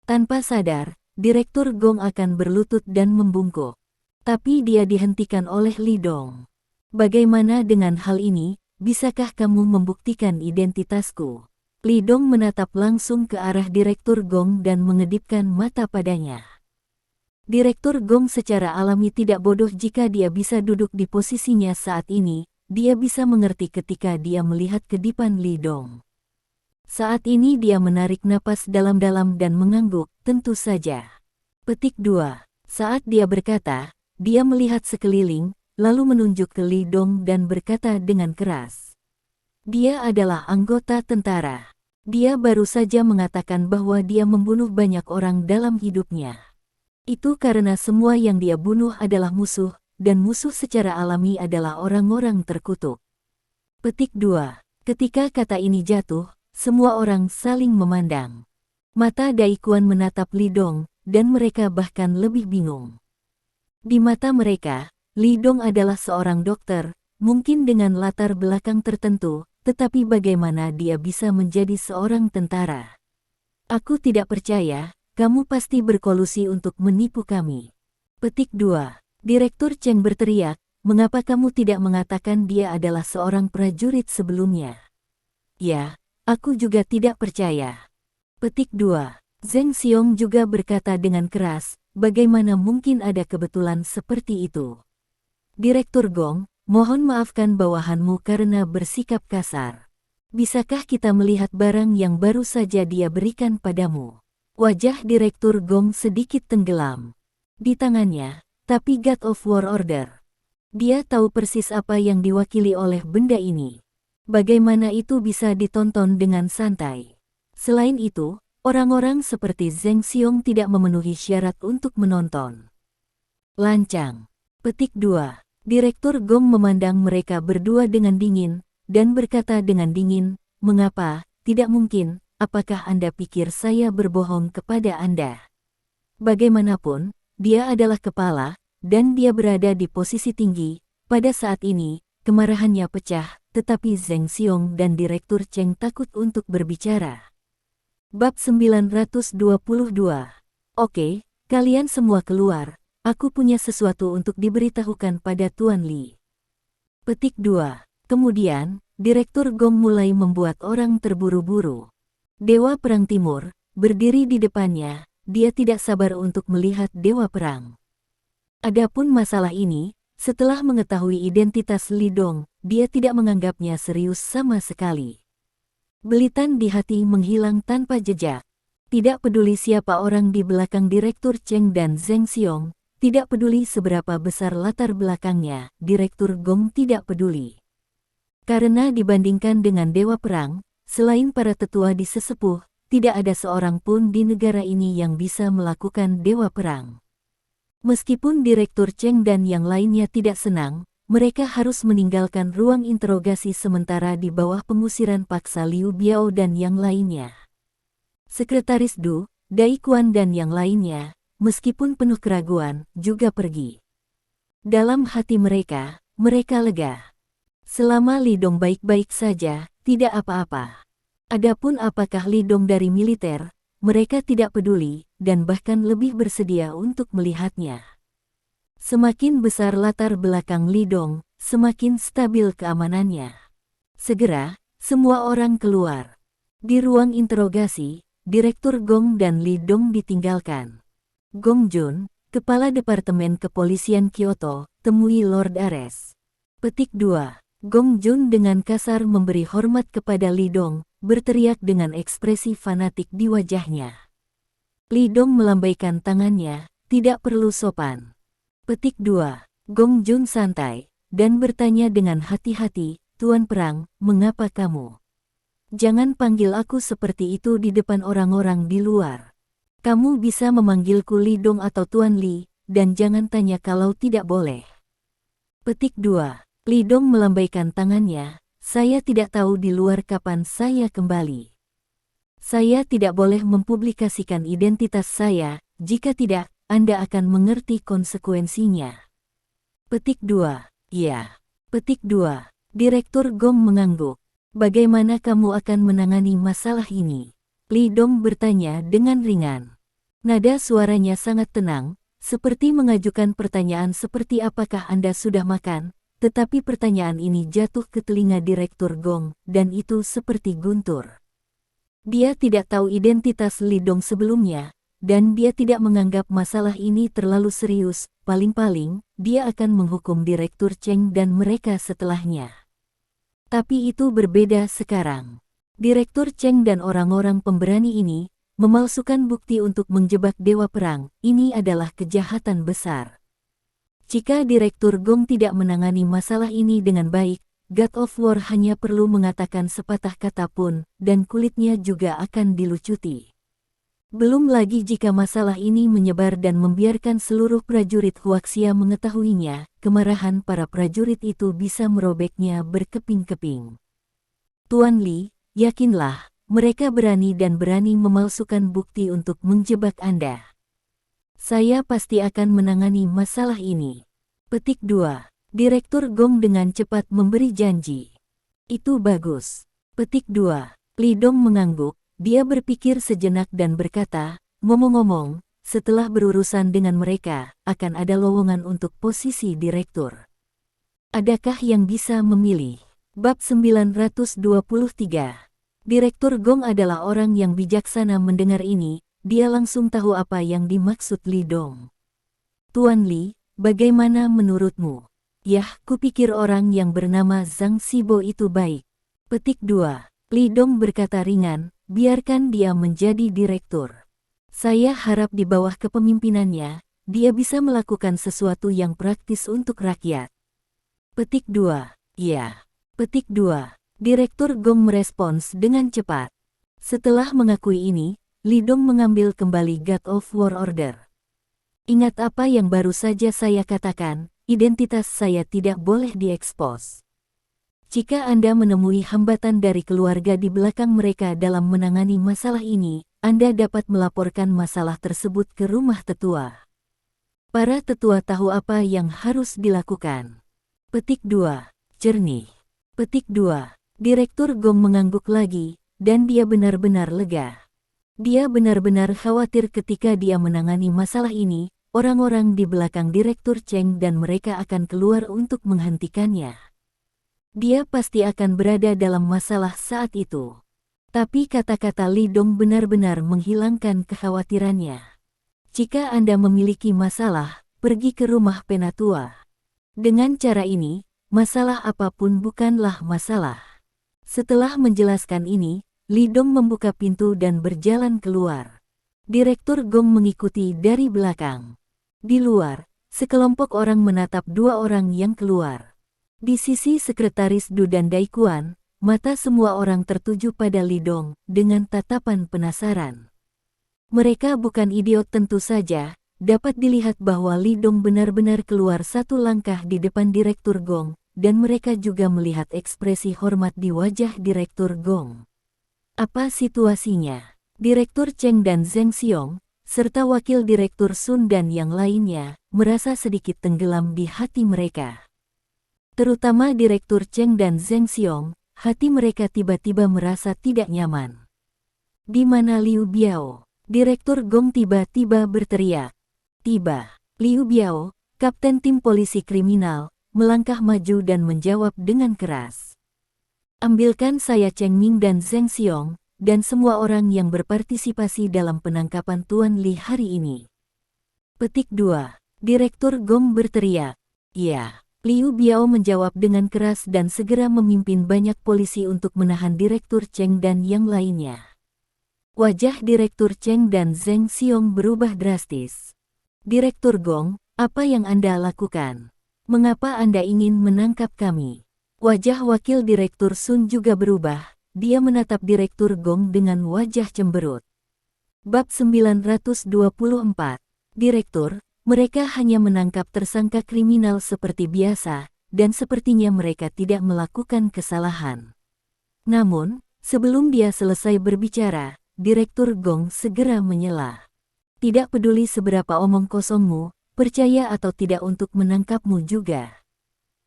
Tanpa sadar, Direktur Gong akan berlutut dan membungkuk. Tapi dia dihentikan oleh Li Dong. Bagaimana dengan hal ini, bisakah kamu membuktikan identitasku? Li Dong menatap langsung ke arah Direktur Gong dan mengedipkan mata padanya. Direktur Gong secara alami tidak bodoh jika dia bisa duduk di posisinya saat ini. Dia bisa mengerti ketika dia melihat kedipan Li Dong. Saat ini dia menarik napas dalam-dalam dan mengangguk, tentu saja. Petik 2. Saat dia berkata, dia melihat sekeliling, lalu menunjuk ke Li Dong dan berkata dengan keras. Dia adalah anggota tentara. Dia baru saja mengatakan bahwa dia membunuh banyak orang dalam hidupnya. Itu karena semua yang dia bunuh adalah musuh, dan musuh secara alami adalah orang-orang terkutuk. Petik 2. Ketika kata ini jatuh, semua orang saling memandang. Mata Daikuan menatap Li Dong, dan mereka bahkan lebih bingung. Di mata mereka, Li Dong adalah seorang dokter, mungkin dengan latar belakang tertentu, tetapi bagaimana dia bisa menjadi seorang tentara? Aku tidak percaya, kamu pasti berkolusi untuk menipu kami. Petik 2. Direktur Cheng berteriak, mengapa kamu tidak mengatakan dia adalah seorang prajurit sebelumnya? Ya, aku juga tidak percaya. Petik 2. Zheng Xiong juga berkata dengan keras, bagaimana mungkin ada kebetulan seperti itu? Direktur Gong, mohon maafkan bawahanmu karena bersikap kasar. Bisakah kita melihat barang yang baru saja dia berikan padamu? Wajah Direktur Gong sedikit tenggelam. Di tangannya, tapi God of War Order. Dia tahu persis apa yang diwakili oleh benda ini. Bagaimana itu bisa ditonton dengan santai? Selain itu, orang-orang seperti Zheng Xiong tidak memenuhi syarat untuk menonton. Lancang. Petik 2. Direktur Gong memandang mereka berdua dengan dingin, dan berkata dengan dingin, mengapa, tidak mungkin, apakah Anda pikir saya berbohong kepada Anda? Bagaimanapun, dia adalah kepala, dan dia berada di posisi tinggi. Pada saat ini, kemarahannya pecah, tetapi Zheng Xiong dan Direktur Cheng takut untuk berbicara. Bab 922. Oke, kalian semua keluar. Aku punya sesuatu untuk diberitahukan pada Tuan Li. Petik 2. Kemudian, Direktur Gong mulai membuat orang terburu-buru. Dewa Perang Timur, berdiri di depannya, dia tidak sabar untuk melihat Dewa Perang. Adapun masalah ini, setelah mengetahui identitas Li Dong, dia tidak menganggapnya serius sama sekali. Belitan di hati menghilang tanpa jejak. Tidak peduli siapa orang di belakang Direktur Cheng dan Zheng Xiong, tidak peduli seberapa besar latar belakangnya, Direktur Gong tidak peduli. Karena dibandingkan dengan Dewa Perang, selain para tetua di sesepuh, tidak ada seorang pun di negara ini yang bisa melakukan Dewa Perang. Meskipun Direktur Cheng dan yang lainnya tidak senang, mereka harus meninggalkan ruang interogasi sementara di bawah pengusiran paksa Liu Biao dan yang lainnya. Sekretaris Du, Daikuan dan yang lainnya, meskipun penuh keraguan, juga pergi. Dalam hati mereka lega. Selama Li Dong baik-baik saja, tidak apa-apa. Adapun apakah Li Dong dari militer, mereka tidak peduli, dan bahkan lebih bersedia untuk melihatnya. Semakin besar latar belakang Li Dong, semakin stabil keamanannya. Segera, semua orang keluar. Di ruang interogasi, Direktur Gong dan Li Dong ditinggalkan. Gong Jun, Kepala Departemen Kepolisian Kyoto, temui Lord Ares. Petik 2. Gong Jun dengan kasar memberi hormat kepada Li Dong, berteriak dengan ekspresi fanatik di wajahnya. Li Dong melambaikan tangannya, tidak perlu sopan. Petik 2. Gong Jun santai, dan bertanya dengan hati-hati, Tuan Perang, mengapa kamu? Jangan panggil aku seperti itu di depan orang-orang di luar. Kamu bisa memanggilku Li Dong atau Tuan Li, dan jangan tanya kalau tidak boleh. Petik 2. Li Dong melambaikan tangannya, saya tidak tahu di luar kapan saya kembali. Saya tidak boleh mempublikasikan identitas saya, jika tidak, Anda akan mengerti konsekuensinya. Petik 2. Ya. Petik 2. Direktur Gong mengangguk. Bagaimana kamu akan menangani masalah ini? Li Dong bertanya dengan ringan. Nada suaranya sangat tenang, seperti mengajukan pertanyaan seperti apakah Anda sudah makan, tetapi pertanyaan ini jatuh ke telinga Direktur Gong, dan itu seperti guntur. Dia tidak tahu identitas Li Dong sebelumnya, dan dia tidak menganggap masalah ini terlalu serius, paling-paling, dia akan menghukum Direktur Cheng dan mereka setelahnya. Tapi itu berbeda sekarang. Direktur Cheng dan orang-orang pemberani ini, memalsukan bukti untuk menjebak Dewa Perang, ini adalah kejahatan besar. Jika Direktur Gong tidak menangani masalah ini dengan baik, God of War hanya perlu mengatakan sepatah kata pun, dan kulitnya juga akan dilucuti. Belum lagi jika masalah ini menyebar dan membiarkan seluruh prajurit Huaxia mengetahuinya, kemarahan para prajurit itu bisa merobeknya berkeping-keping. Tuan Li, yakinlah, mereka berani dan berani memalsukan bukti untuk menjebak Anda. Saya pasti akan menangani masalah ini. Petik 2. Direktur Gong dengan cepat memberi janji. Itu bagus. Petik 2. Li Dong mengangguk. Dia berpikir sejenak dan berkata, ngomong-ngomong, setelah berurusan dengan mereka, akan ada lowongan untuk posisi direktur. Adakah yang bisa memilih? Bab 923. Direktur Gong adalah orang yang bijaksana. Mendengar ini, dia langsung tahu apa yang dimaksud Li Dong. Tuan Li, bagaimana menurutmu? Yah, kupikir orang yang bernama Zhang Xibo itu baik. Petik 2. Li Dong berkata ringan, biarkan dia menjadi direktur. Saya harap di bawah kepemimpinannya, dia bisa melakukan sesuatu yang praktis untuk rakyat. Petik 2. Ya. Petik 2. Direktur Gong merespons dengan cepat. Setelah mengakui ini, Li Dong mengambil kembali God of War Order. Ingat apa yang baru saja saya katakan, identitas saya tidak boleh diekspos. Jika Anda menemui hambatan dari keluarga di belakang mereka dalam menangani masalah ini, Anda dapat melaporkan masalah tersebut ke rumah tetua. Para tetua tahu apa yang harus dilakukan. Petik 2. Jernih. Petik 2. Direktur Gong mengangguk lagi, dan dia benar-benar lega. Dia benar-benar khawatir ketika dia menangani masalah ini, orang-orang di belakang Direktur Cheng dan mereka akan keluar untuk menghentikannya. Dia pasti akan berada dalam masalah saat itu. Tapi kata-kata Li Dong benar-benar menghilangkan kekhawatirannya. Jika Anda memiliki masalah, pergi ke rumah penatua. Dengan cara ini, masalah apapun bukanlah masalah. Setelah menjelaskan ini, Li Dong membuka pintu dan berjalan keluar. Direktur Gong mengikuti dari belakang. Di luar, sekelompok orang menatap dua orang yang keluar. Di sisi sekretaris Du dan Daikuan, mata semua orang tertuju pada Li Dong dengan tatapan penasaran. Mereka bukan idiot tentu saja, dapat dilihat bahwa Li Dong benar-benar keluar satu langkah di depan Direktur Gong, dan mereka juga melihat ekspresi hormat di wajah Direktur Gong. Apa situasinya? Direktur Cheng dan Zheng Xiong, serta Wakil Direktur Sun dan yang lainnya, merasa sedikit tenggelam di hati mereka. Terutama Direktur Cheng dan Zheng Xiong, hati mereka tiba-tiba merasa tidak nyaman. Di mana Liu Biao? Direktur Gong tiba-tiba berteriak. Tiba. Liu Biao, kapten tim polisi kriminal, melangkah maju dan menjawab dengan keras. Ambilkan saya Cheng Ming dan Zheng Xiong, dan semua orang yang berpartisipasi dalam penangkapan Tuan Li hari ini. Petik 2. Direktur Gong berteriak. Ya. Liu Biao menjawab dengan keras dan segera memimpin banyak polisi untuk menahan Direktur Cheng dan yang lainnya. Wajah Direktur Cheng dan Zheng Xiong berubah drastis. Direktur Gong, apa yang Anda lakukan? Mengapa Anda ingin menangkap kami? Wajah Wakil Direktur Sun juga berubah, dia menatap Direktur Gong dengan wajah cemberut. Bab 924. Direktur, mereka hanya menangkap tersangka kriminal seperti biasa, dan sepertinya mereka tidak melakukan kesalahan. Namun, sebelum dia selesai berbicara, Direktur Gong segera menyela. Tidak peduli seberapa omong kosongmu, percaya atau tidak untuk menangkapmu juga.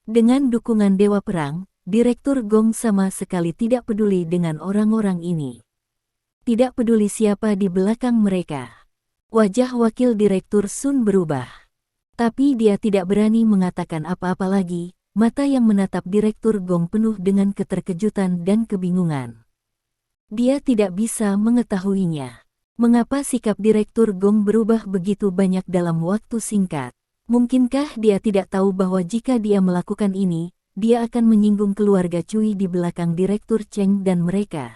Dengan dukungan Dewa Perang, Direktur Gong sama sekali tidak peduli dengan orang-orang ini. Tidak peduli siapa di belakang mereka. Wajah Wakil Direktur Sun berubah. Tapi dia tidak berani mengatakan apa-apa lagi, mata yang menatap Direktur Gong penuh dengan keterkejutan dan kebingungan. Dia tidak bisa mengetahuinya. Mengapa sikap Direktur Gong berubah begitu banyak dalam waktu singkat? Mungkinkah dia tidak tahu bahwa jika dia melakukan ini, dia akan menyinggung keluarga Cui di belakang Direktur Cheng dan mereka?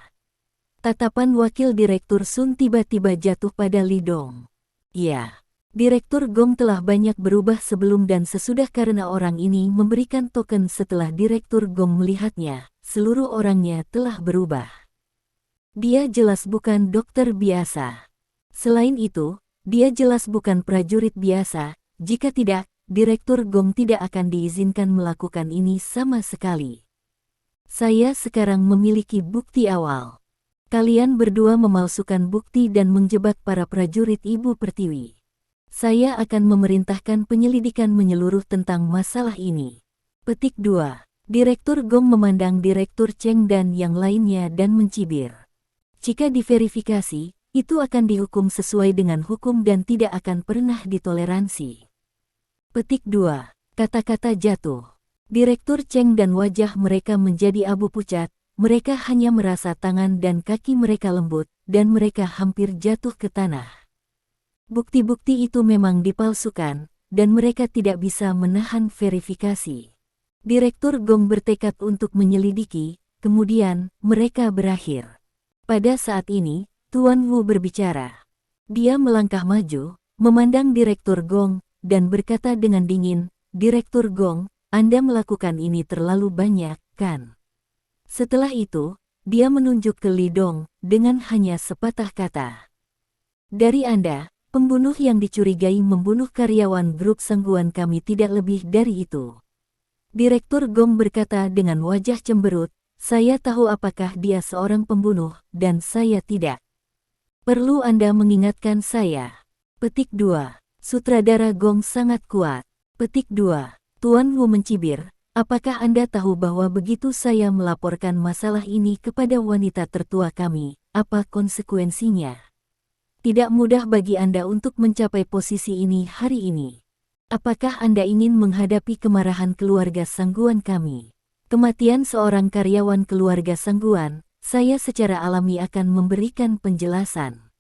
Tatapan Wakil Direktur Sun tiba-tiba jatuh pada Li Dong. Ya, Direktur Gong telah banyak berubah sebelum dan sesudah karena orang ini memberikan token setelah Direktur Gong melihatnya, seluruh orangnya telah berubah. Dia jelas bukan dokter biasa. Selain itu, dia jelas bukan prajurit biasa, jika tidak, Direktur Gong tidak akan diizinkan melakukan ini sama sekali. Saya sekarang memiliki bukti awal. Kalian berdua memalsukan bukti dan menjebak para prajurit Ibu Pertiwi. Saya akan memerintahkan penyelidikan menyeluruh tentang masalah ini. Petik 2. Direktur Gong memandang Direktur Cheng dan yang lainnya dan mencibir. Jika diverifikasi, itu akan dihukum sesuai dengan hukum dan tidak akan pernah ditoleransi. Petik 2. Kata-kata jatuh. Direktur Cheng dan wajah mereka menjadi abu pucat, mereka hanya merasa tangan dan kaki mereka lembut, dan mereka hampir jatuh ke tanah. Bukti-bukti itu memang dipalsukan, dan mereka tidak bisa menahan verifikasi. Direktur Gong bertekad untuk menyelidiki, kemudian mereka berakhir. Pada saat ini, Tuan Wu berbicara. Dia melangkah maju, memandang Direktur Gong, dan berkata dengan dingin, "Direktur Gong, Anda melakukan ini terlalu banyak, kan?" Setelah itu, dia menunjuk ke Li Dong dengan hanya sepatah kata. "Dari Anda, pembunuh yang dicurigai membunuh karyawan grup sangguan kami tidak lebih dari itu." Direktur Gong berkata dengan wajah cemberut, "Saya tahu apakah dia seorang pembunuh, dan saya tidak. Perlu Anda mengingatkan saya." Petik 2. Sutradara Gong sangat kuat. Petik 2. Tuan Wu mencibir, "Apakah Anda tahu bahwa begitu saya melaporkan masalah ini kepada wanita tertua kami, apa konsekuensinya? Tidak mudah bagi Anda untuk mencapai posisi ini hari ini. Apakah Anda ingin menghadapi kemarahan keluarga sangguan kami? Kematian seorang karyawan keluarga sangguan, saya secara alami akan memberikan penjelasan."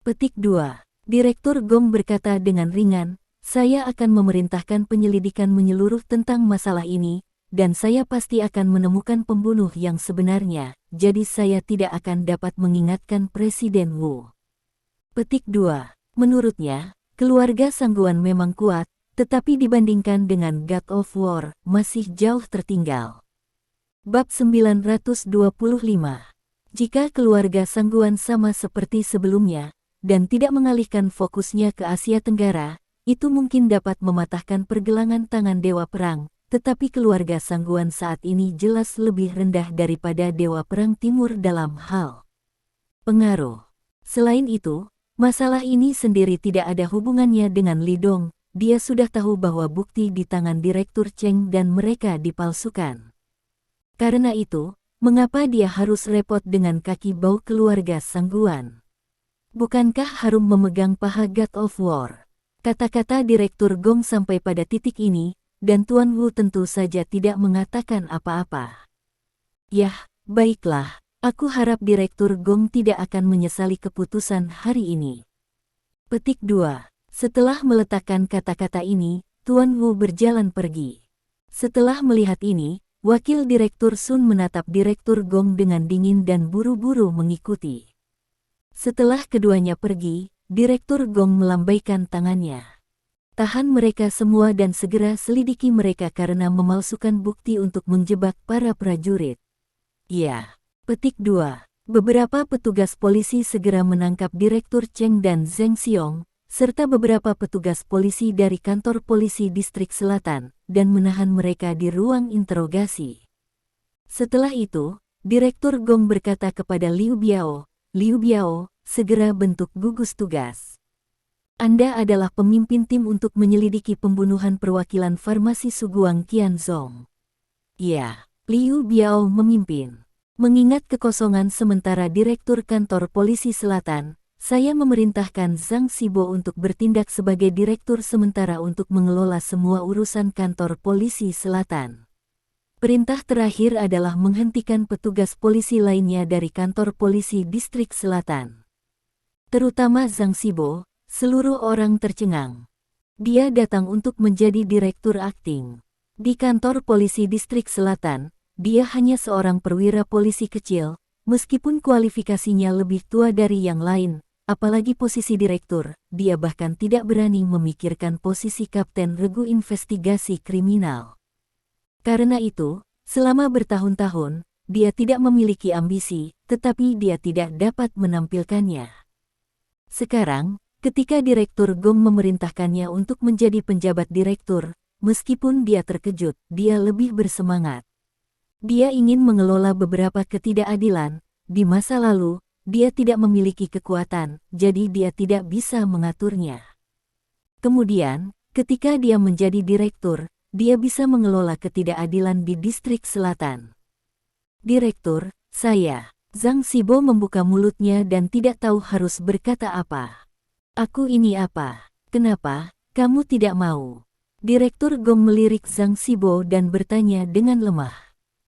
Petik 2. Direktur Gong berkata dengan ringan, "Saya akan memerintahkan penyelidikan menyeluruh tentang masalah ini, dan saya pasti akan menemukan pembunuh yang sebenarnya, jadi saya tidak akan dapat mengingatkan Presiden Wu." Petik 2. Menurutnya, keluarga sangguan memang kuat, tetapi dibandingkan dengan God of War, masih jauh tertinggal. Bab 925. Jika keluarga sangguan sama seperti sebelumnya, dan tidak mengalihkan fokusnya ke Asia Tenggara, itu mungkin dapat mematahkan pergelangan tangan Dewa Perang, tetapi keluarga sangguan saat ini jelas lebih rendah daripada Dewa Perang Timur dalam hal pengaruh. Selain itu, masalah ini sendiri tidak ada hubungannya dengan Li Dong. Dia sudah tahu bahwa bukti di tangan Direktur Cheng dan mereka dipalsukan. Karena itu, mengapa dia harus repot dengan kaki bau keluarga sangguan? Bukankah harum memegang paha God of War? Kata-kata Direktur Gong sampai pada titik ini, dan Tuan Wu tentu saja tidak mengatakan apa-apa. "Yah, baiklah, aku harap Direktur Gong tidak akan menyesali keputusan hari ini." Petik 2. Setelah meletakkan kata-kata ini, Tuan Wu berjalan pergi. Setelah melihat ini, Wakil Direktur Sun menatap Direktur Gong dengan dingin dan buru-buru mengikuti. Setelah keduanya pergi, Direktur Gong melambaikan tangannya. "Tahan mereka semua dan segera selidiki mereka karena memalsukan bukti untuk menjebak para prajurit." Ya. Petik 2. Beberapa petugas polisi segera menangkap Direktur Cheng dan Zheng Xiong, serta beberapa petugas polisi dari kantor polisi distrik selatan, dan menahan mereka di ruang interogasi. Setelah itu, Direktur Gong berkata kepada Liu Biao, "Liu Biao, segera bentuk gugus tugas. Anda adalah pemimpin tim untuk menyelidiki pembunuhan perwakilan farmasi Suguang Qianzong." Ya, Liu Biao memimpin. Mengingat kekosongan sementara Direktur Kantor Polisi Selatan, saya memerintahkan Zhang Xibo untuk bertindak sebagai direktur sementara untuk mengelola semua urusan kantor polisi selatan. Perintah terakhir adalah menghentikan petugas polisi lainnya dari kantor polisi distrik selatan. Terutama Zhang Xibo, seluruh orang tercengang. Dia datang untuk menjadi direktur akting. Di kantor polisi distrik selatan, dia hanya seorang perwira polisi kecil, meskipun kualifikasinya lebih tua dari yang lain. apalagi posisi direktur. Dia bahkan tidak berani memikirkan posisi kapten regu investigasi kriminal. Karena itu, selama bertahun-tahun, dia tidak memiliki ambisi, tetapi dia tidak dapat menampilkannya. Sekarang, ketika Direktur Gong memerintahkannya untuk menjadi penjabat direktur, meskipun dia terkejut, dia lebih bersemangat. Dia ingin mengelola beberapa ketidakadilan. Di masa lalu, dia tidak memiliki kekuatan, jadi dia tidak bisa mengaturnya. Kemudian, ketika dia menjadi direktur, dia bisa mengelola ketidakadilan di distrik selatan. Direktur, saya. Zhang Xibo membuka mulutnya dan tidak tahu harus berkata apa. Aku ini apa? Kenapa kamu tidak mau? Direktur Gong melirik Zhang Xibo dan bertanya dengan lemah.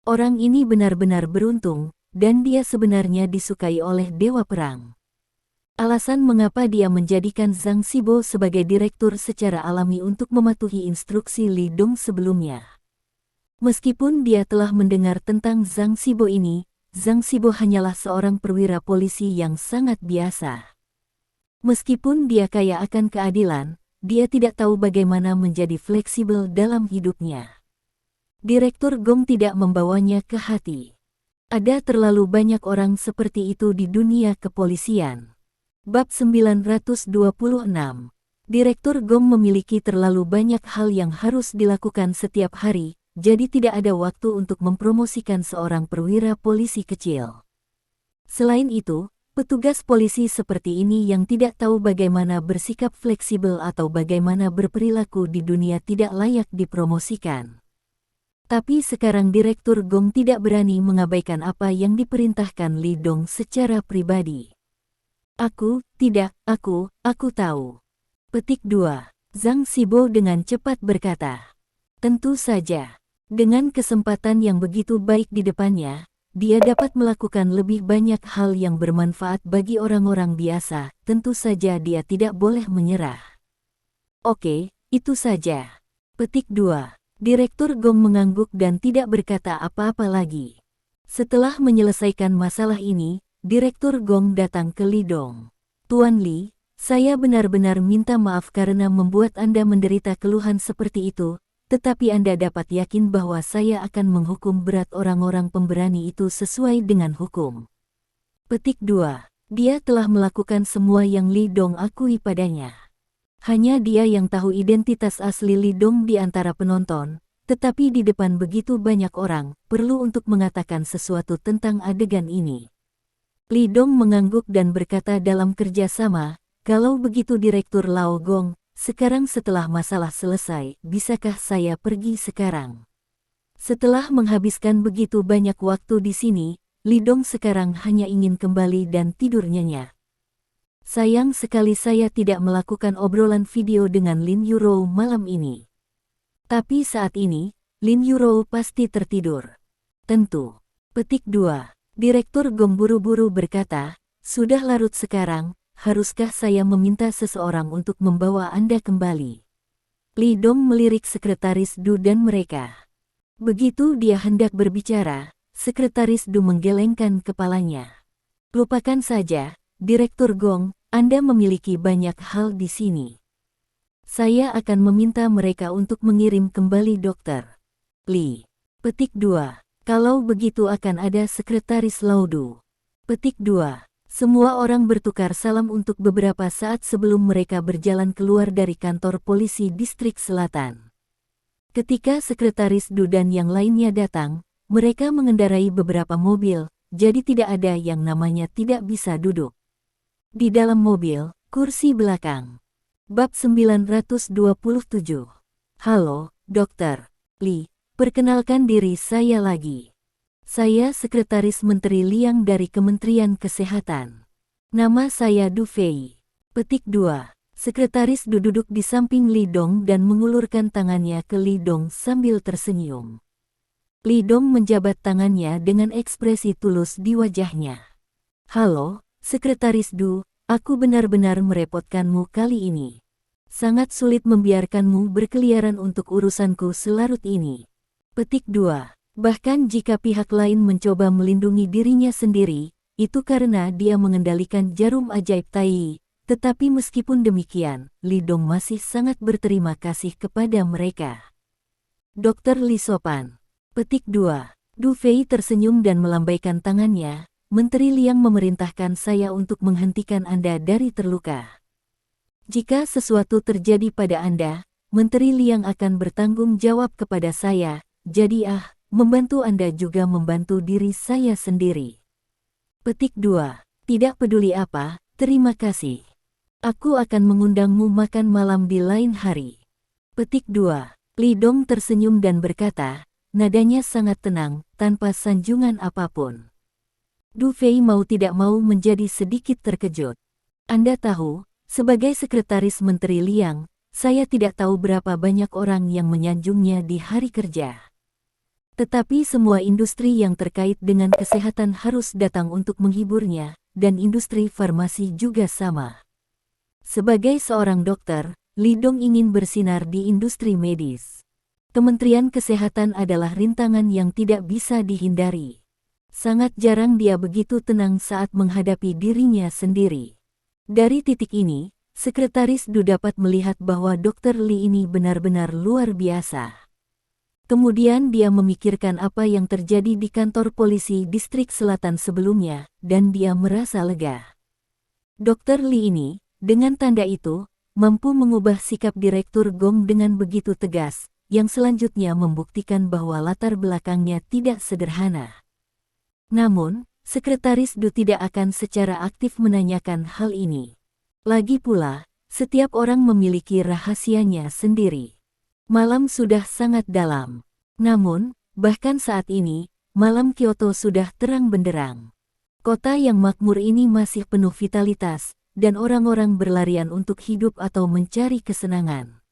Orang ini benar-benar beruntung, dan dia sebenarnya disukai oleh Dewa Perang. Alasan mengapa dia menjadikan Zhang Xibo sebagai direktur secara alami untuk mematuhi instruksi Li Dong sebelumnya. Meskipun dia telah mendengar tentang Zhang Xibo ini, Zhang Xibo hanyalah seorang perwira polisi yang sangat biasa. Meskipun dia kaya akan keadilan, dia tidak tahu bagaimana menjadi fleksibel dalam hidupnya. Direktur Gong tidak membawanya ke hati. Ada terlalu banyak orang seperti itu di dunia kepolisian. Bab 926. Direktur Gong memiliki terlalu banyak hal yang harus dilakukan setiap hari, jadi tidak ada waktu untuk mempromosikan seorang perwira polisi kecil. Selain itu, petugas polisi seperti ini yang tidak tahu bagaimana bersikap fleksibel atau bagaimana berperilaku di dunia tidak layak dipromosikan. Tapi sekarang Direktur Gong tidak berani mengabaikan apa yang diperintahkan Li Dong secara pribadi. Aku tahu. Petik 2. Zhang Xibo dengan cepat berkata. Tentu saja. Dengan kesempatan yang begitu baik di depannya, dia dapat melakukan lebih banyak hal yang bermanfaat bagi orang-orang biasa. Tentu saja dia tidak boleh menyerah. Oke, itu saja. Petik 2. Direktur Gong mengangguk dan tidak berkata apa-apa lagi. Setelah menyelesaikan masalah ini, Direktur Gong datang ke Li Dong. Tuan Li, saya benar-benar minta maaf karena membuat Anda menderita keluhan seperti itu, tetapi Anda dapat yakin bahwa saya akan menghukum berat orang-orang pemberani itu sesuai dengan hukum. Petik 2. Dia telah melakukan semua yang Li Dong akui padanya. Hanya dia yang tahu identitas asli Li Dong di antara penonton, tetapi di depan begitu banyak orang, perlu untuk mengatakan sesuatu tentang adegan ini. Li Dong mengangguk dan berkata dalam kerjasama, kalau begitu Direktur Lao Gong, sekarang setelah masalah selesai, bisakah saya pergi sekarang? Setelah menghabiskan begitu banyak waktu di sini, Li Dong sekarang hanya ingin kembali dan tidur nyenyak. Sayang sekali saya tidak melakukan obrolan video dengan Lin Yurou malam ini. Tapi saat ini, Lin Yurou pasti tertidur. Tentu. Petik 2. Direktur Gong buru-buru berkata, sudah larut sekarang, haruskah saya meminta seseorang untuk membawa Anda kembali? Li Dong melirik Sekretaris Du dan mereka. Begitu dia hendak berbicara, Sekretaris Du menggelengkan kepalanya. Lupakan saja, Direktur Gong, Anda memiliki banyak hal di sini. Saya akan meminta mereka untuk mengirim kembali dokter Li. Petik 2. Kalau begitu akan ada Sekretaris Laudu. Petik 2. Semua orang bertukar salam untuk beberapa saat sebelum mereka berjalan keluar dari kantor polisi distrik selatan. Ketika Sekretaris Du dan yang lainnya datang, mereka mengendarai beberapa mobil, jadi tidak ada yang namanya tidak bisa duduk. Di dalam mobil, kursi belakang. Bab 927. Halo, Dokter Li, perkenalkan diri saya lagi. Saya Sekretaris Menteri Liang dari Kementerian Kesehatan. Nama saya Du Fei. Petik 2. Sekretaris Du duduk di samping Li Dong dan mengulurkan tangannya ke Li Dong sambil tersenyum. Li Dong menjabat tangannya dengan ekspresi tulus di wajahnya. Halo, Sekretaris Du, aku benar-benar merepotkanmu kali ini. Sangat sulit membiarkanmu berkeliaran untuk urusanku selarut ini. Petik 2. Bahkan jika pihak lain mencoba melindungi dirinya sendiri, itu karena dia mengendalikan jarum ajaib Tai. Tetapi meskipun demikian, Li Dong masih sangat berterima kasih kepada mereka. Dokter Li sopan. Petik 2. Du Fei tersenyum dan melambaikan tangannya. Menteri Liang memerintahkan saya untuk menghentikan Anda dari terluka. Jika sesuatu terjadi pada Anda, Menteri Liang akan bertanggung jawab kepada saya. Jadi membantu Anda juga membantu diri saya sendiri. Petik 2. Tidak peduli apa, terima kasih. Aku akan mengundangmu makan malam di lain hari. Petik 2. Li Dong tersenyum dan berkata, nadanya sangat tenang, tanpa sanjungan apapun. Du Fei mau tidak mau menjadi sedikit terkejut. Anda tahu, sebagai sekretaris Menteri Liang, saya tidak tahu berapa banyak orang yang menyanjungnya di hari kerja. Tetapi semua industri yang terkait dengan kesehatan harus datang untuk menghiburnya, dan industri farmasi juga sama. Sebagai seorang dokter, Li Dong ingin bersinar di industri medis. Kementerian Kesehatan adalah rintangan yang tidak bisa dihindari. Sangat jarang dia begitu tenang saat menghadapi dirinya sendiri. Dari titik ini, Sekretaris Du dapat melihat bahwa Dr. Li ini benar-benar luar biasa. Kemudian dia memikirkan apa yang terjadi di kantor polisi distrik selatan sebelumnya, dan dia merasa lega. Dr. Li ini, dengan tanda itu, mampu mengubah sikap Direktur Gong dengan begitu tegas, yang selanjutnya membuktikan bahwa latar belakangnya tidak sederhana. Namun, Sekretaris Du tidak akan secara aktif menanyakan hal ini. Lagi pula, setiap orang memiliki rahasianya sendiri. Malam sudah sangat dalam. Namun, bahkan saat ini, malam Kyoto sudah terang benderang. Kota yang makmur ini masih penuh vitalitas, dan orang-orang berlarian untuk hidup atau mencari kesenangan.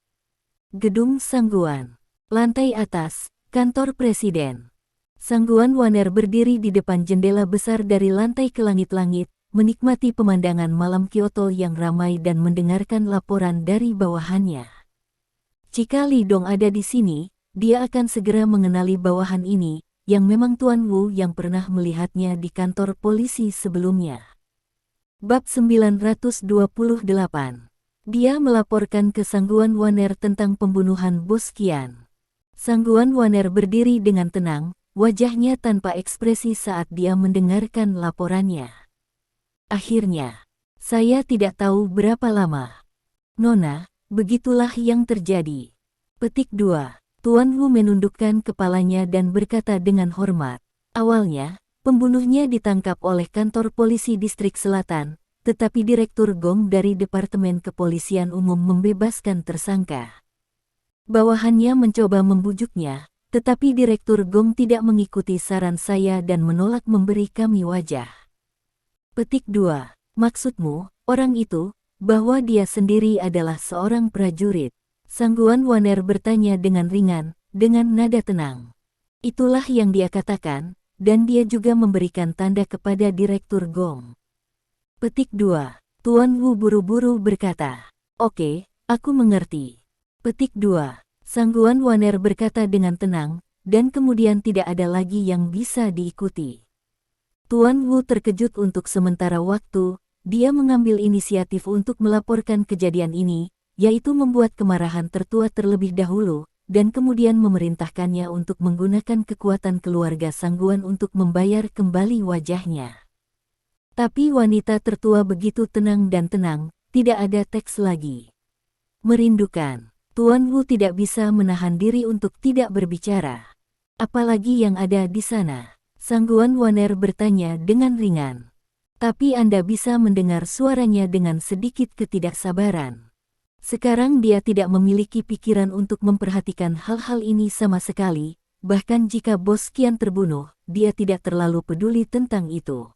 Gedung Sangguan. Lantai atas, kantor presiden. Sangguan Waner berdiri di depan jendela besar dari lantai ke langit-langit, menikmati pemandangan malam Kyoto yang ramai dan mendengarkan laporan dari bawahannya. Jika Li Dong ada di sini, dia akan segera mengenali bawahan ini, yang memang Tuan Wu yang pernah melihatnya di kantor polisi sebelumnya. Bab 928. Dia melaporkan ke Sangguan Waner tentang pembunuhan Bos Qian. Sangguan Waner berdiri dengan tenang, wajahnya tanpa ekspresi saat dia mendengarkan laporannya. Akhirnya, saya tidak tahu berapa lama. Nona, begitulah yang terjadi. Petik 2. Tuan Wu menundukkan kepalanya dan berkata dengan hormat. Awalnya, pembunuhnya ditangkap oleh kantor polisi distrik selatan, tetapi Direktur Gong dari Departemen Kepolisian Umum membebaskan tersangka. Bawahannya mencoba membujuknya, tetapi Direktur Gong tidak mengikuti saran saya dan menolak memberi kami wajah. Petik 2. Maksudmu, orang itu, bahwa dia sendiri adalah seorang prajurit? Sangguan Waner bertanya dengan ringan, dengan nada tenang. Itulah yang dia katakan, dan dia juga memberikan tanda kepada Direktur Gong. Petik 2. Tuan Wu buru-buru berkata, "Oke, aku mengerti." Petik 2. Sangguan Waner berkata dengan tenang, dan kemudian tidak ada lagi yang bisa diikuti. Tuan Wu terkejut untuk sementara waktu, dia mengambil inisiatif untuk melaporkan kejadian ini, yaitu membuat kemarahan tertua terlebih dahulu, dan kemudian memerintahkannya untuk menggunakan kekuatan keluarga Sangguan untuk membayar kembali wajahnya. Tapi wanita tertua begitu tenang dan tenang, tidak ada teks lagi. Merindukan. Tuan Wu tidak bisa menahan diri untuk tidak berbicara. Apalagi yang ada di sana? Sangguan Waner bertanya dengan ringan. Tapi Anda bisa mendengar suaranya dengan sedikit ketidaksabaran. Sekarang dia tidak memiliki pikiran untuk memperhatikan hal-hal ini sama sekali, bahkan jika Bos Qian terbunuh, dia tidak terlalu peduli tentang itu.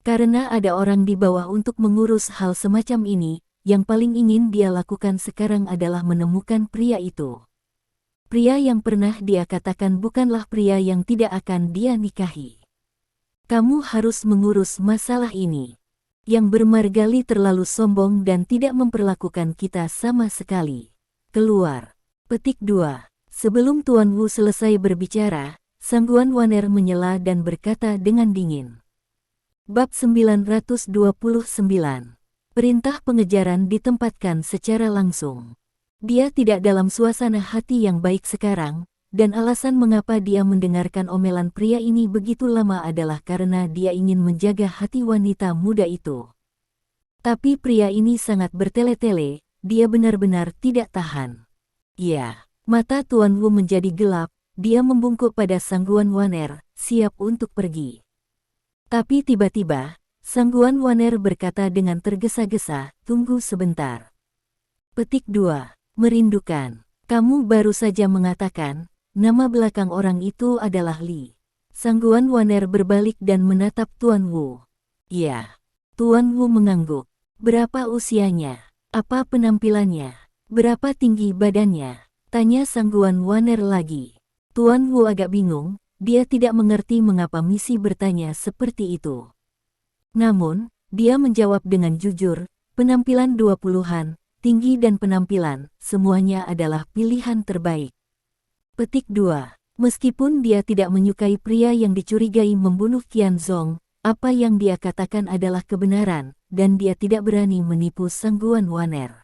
Karena ada orang di bawah untuk mengurus hal semacam ini, yang paling ingin dia lakukan sekarang adalah menemukan pria itu. Pria yang pernah dia katakan bukanlah pria yang tidak akan dia nikahi. Kamu harus mengurus masalah ini. Yang bermargali terlalu sombong dan tidak memperlakukan kita sama sekali. Keluar. Petik 2. Sebelum Tuan Wu selesai berbicara, Sangguan Waner menyela dan berkata dengan dingin. Bab 929. Perintah pengejaran ditempatkan secara langsung. Dia tidak dalam suasana hati yang baik sekarang, dan alasan mengapa dia mendengarkan omelan pria ini begitu lama adalah karena dia ingin menjaga hati wanita muda itu. Tapi pria ini sangat bertele-tele, dia benar-benar tidak tahan. Ya, mata Tuan Wu menjadi gelap, dia membungkuk pada Sangguan Waner, siap untuk pergi. Tapi tiba-tiba, Sangguan Waner berkata dengan tergesa-gesa, "Tunggu sebentar." Petik 2. Merindukan. Kamu baru saja mengatakan, nama belakang orang itu adalah Li. Sangguan Waner berbalik dan menatap Tuan Wu. Ya. Tuan Wu mengangguk. Berapa usianya? Apa penampilannya? Berapa tinggi badannya? Tanya Sangguan Waner lagi. Tuan Wu agak bingung. Dia tidak mengerti mengapa Misi bertanya seperti itu. Namun, dia menjawab dengan jujur, penampilan 20-an, tinggi dan penampilan, semuanya adalah pilihan terbaik. Petik 2. Meskipun dia tidak menyukai pria yang dicurigai membunuh Qian Zong, apa yang dia katakan adalah kebenaran, dan dia tidak berani menipu Sangguan Waner.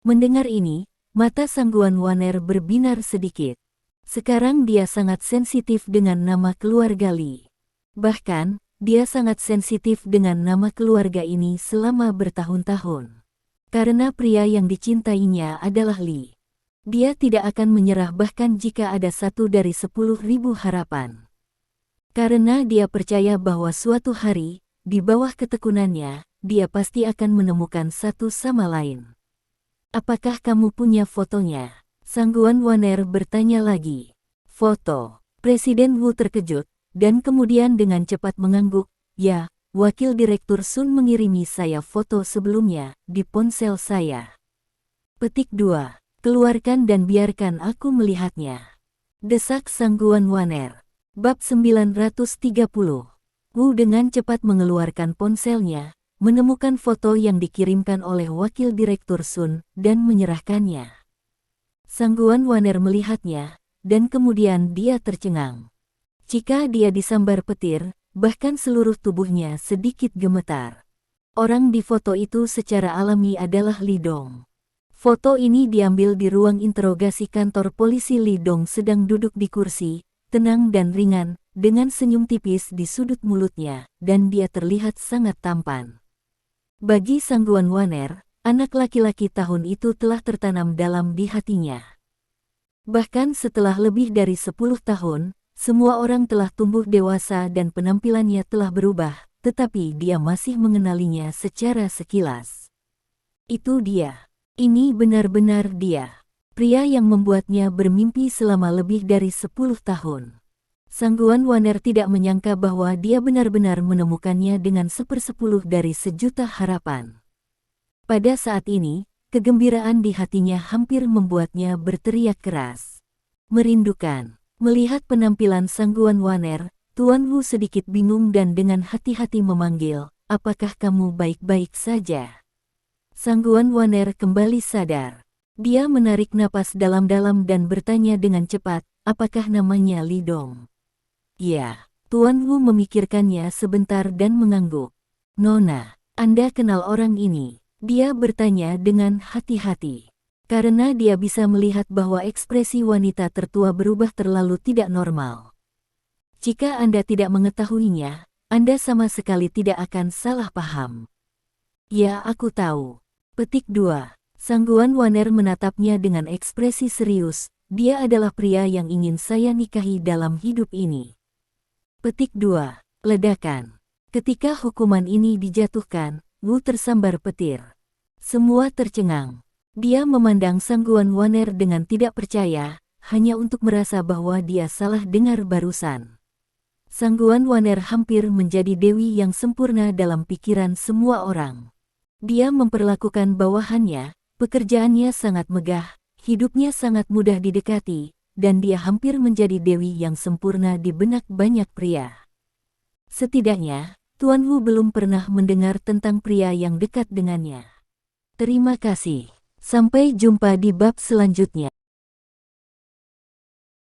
Mendengar ini, mata Sangguan Waner berbinar sedikit. Sekarang dia sangat sensitif dengan nama keluarga Li. Bahkan, dia sangat sensitif dengan nama keluarga ini selama bertahun-tahun. Karena pria yang dicintainya adalah Li. Dia tidak akan menyerah bahkan jika ada 1 dari 10.000 harapan. Karena dia percaya bahwa suatu hari, di bawah ketekunannya, dia pasti akan menemukan satu sama lain. Apakah kamu punya fotonya? Sangguan Waner bertanya lagi. Foto. Presiden Wu terkejut, dan kemudian dengan cepat mengangguk. Ya, Wakil Direktur Sun mengirimi saya foto sebelumnya, di ponsel saya. Petik 2. Keluarkan dan biarkan aku melihatnya. Desak Sangguan Waner. Bab 930. Wu dengan cepat mengeluarkan ponselnya, menemukan foto yang dikirimkan oleh Wakil Direktur Sun, dan menyerahkannya. Sangguan Waner melihatnya, dan kemudian dia tercengang. Jika dia disambar petir, bahkan seluruh tubuhnya sedikit gemetar. Orang di foto itu secara alami adalah Li Dong. Foto ini diambil di ruang interogasi kantor polisi. Li Dong sedang duduk di kursi, tenang dan ringan, dengan senyum tipis di sudut mulutnya, dan dia terlihat sangat tampan. Bagi Sangguan Waner, anak laki-laki tahun itu telah tertanam dalam di hatinya. Bahkan setelah lebih dari 10 tahun, semua orang telah tumbuh dewasa dan penampilannya telah berubah, tetapi dia masih mengenalinya secara sekilas. Itu dia. Ini benar-benar dia. Pria yang membuatnya bermimpi selama lebih dari 10 tahun. Sangguan Waner tidak menyangka bahwa dia benar-benar menemukannya dengan 1/10 dari sejuta harapan. Pada saat ini, kegembiraan di hatinya hampir membuatnya berteriak keras. Merindukan. Melihat penampilan Sangguan Waner, Tuan Wu sedikit bingung dan dengan hati-hati memanggil, "Apakah kamu baik-baik saja?" Sangguan Waner kembali sadar. Dia menarik napas dalam-dalam dan bertanya dengan cepat, "Apakah namanya Li Dong?" "Ya." Tuan Wu memikirkannya sebentar dan mengangguk. "Nona, Anda kenal orang ini?" Dia bertanya dengan hati-hati. Karena dia bisa melihat bahwa ekspresi wanita tertua berubah terlalu tidak normal. Jika Anda tidak mengetahuinya, Anda sama sekali tidak akan salah paham. "Ya, aku tahu." Petik 2. Sangguan Waner menatapnya dengan ekspresi serius. "Dia adalah pria yang ingin saya nikahi dalam hidup ini." Petik 2. Ledakan. Ketika hukuman ini dijatuhkan, Wu tersambar petir. Semua tercengang. Dia memandang Sangguan Waner dengan tidak percaya, hanya untuk merasa bahwa dia salah dengar barusan. Sangguan Waner hampir menjadi dewi yang sempurna dalam pikiran semua orang. Dia memperlakukan bawahannya, pekerjaannya sangat megah, hidupnya sangat mudah didekati, dan dia hampir menjadi dewi yang sempurna di benak banyak pria. Setidaknya, Tuan Wu belum pernah mendengar tentang pria yang dekat dengannya. Terima kasih. Sampai jumpa di bab selanjutnya.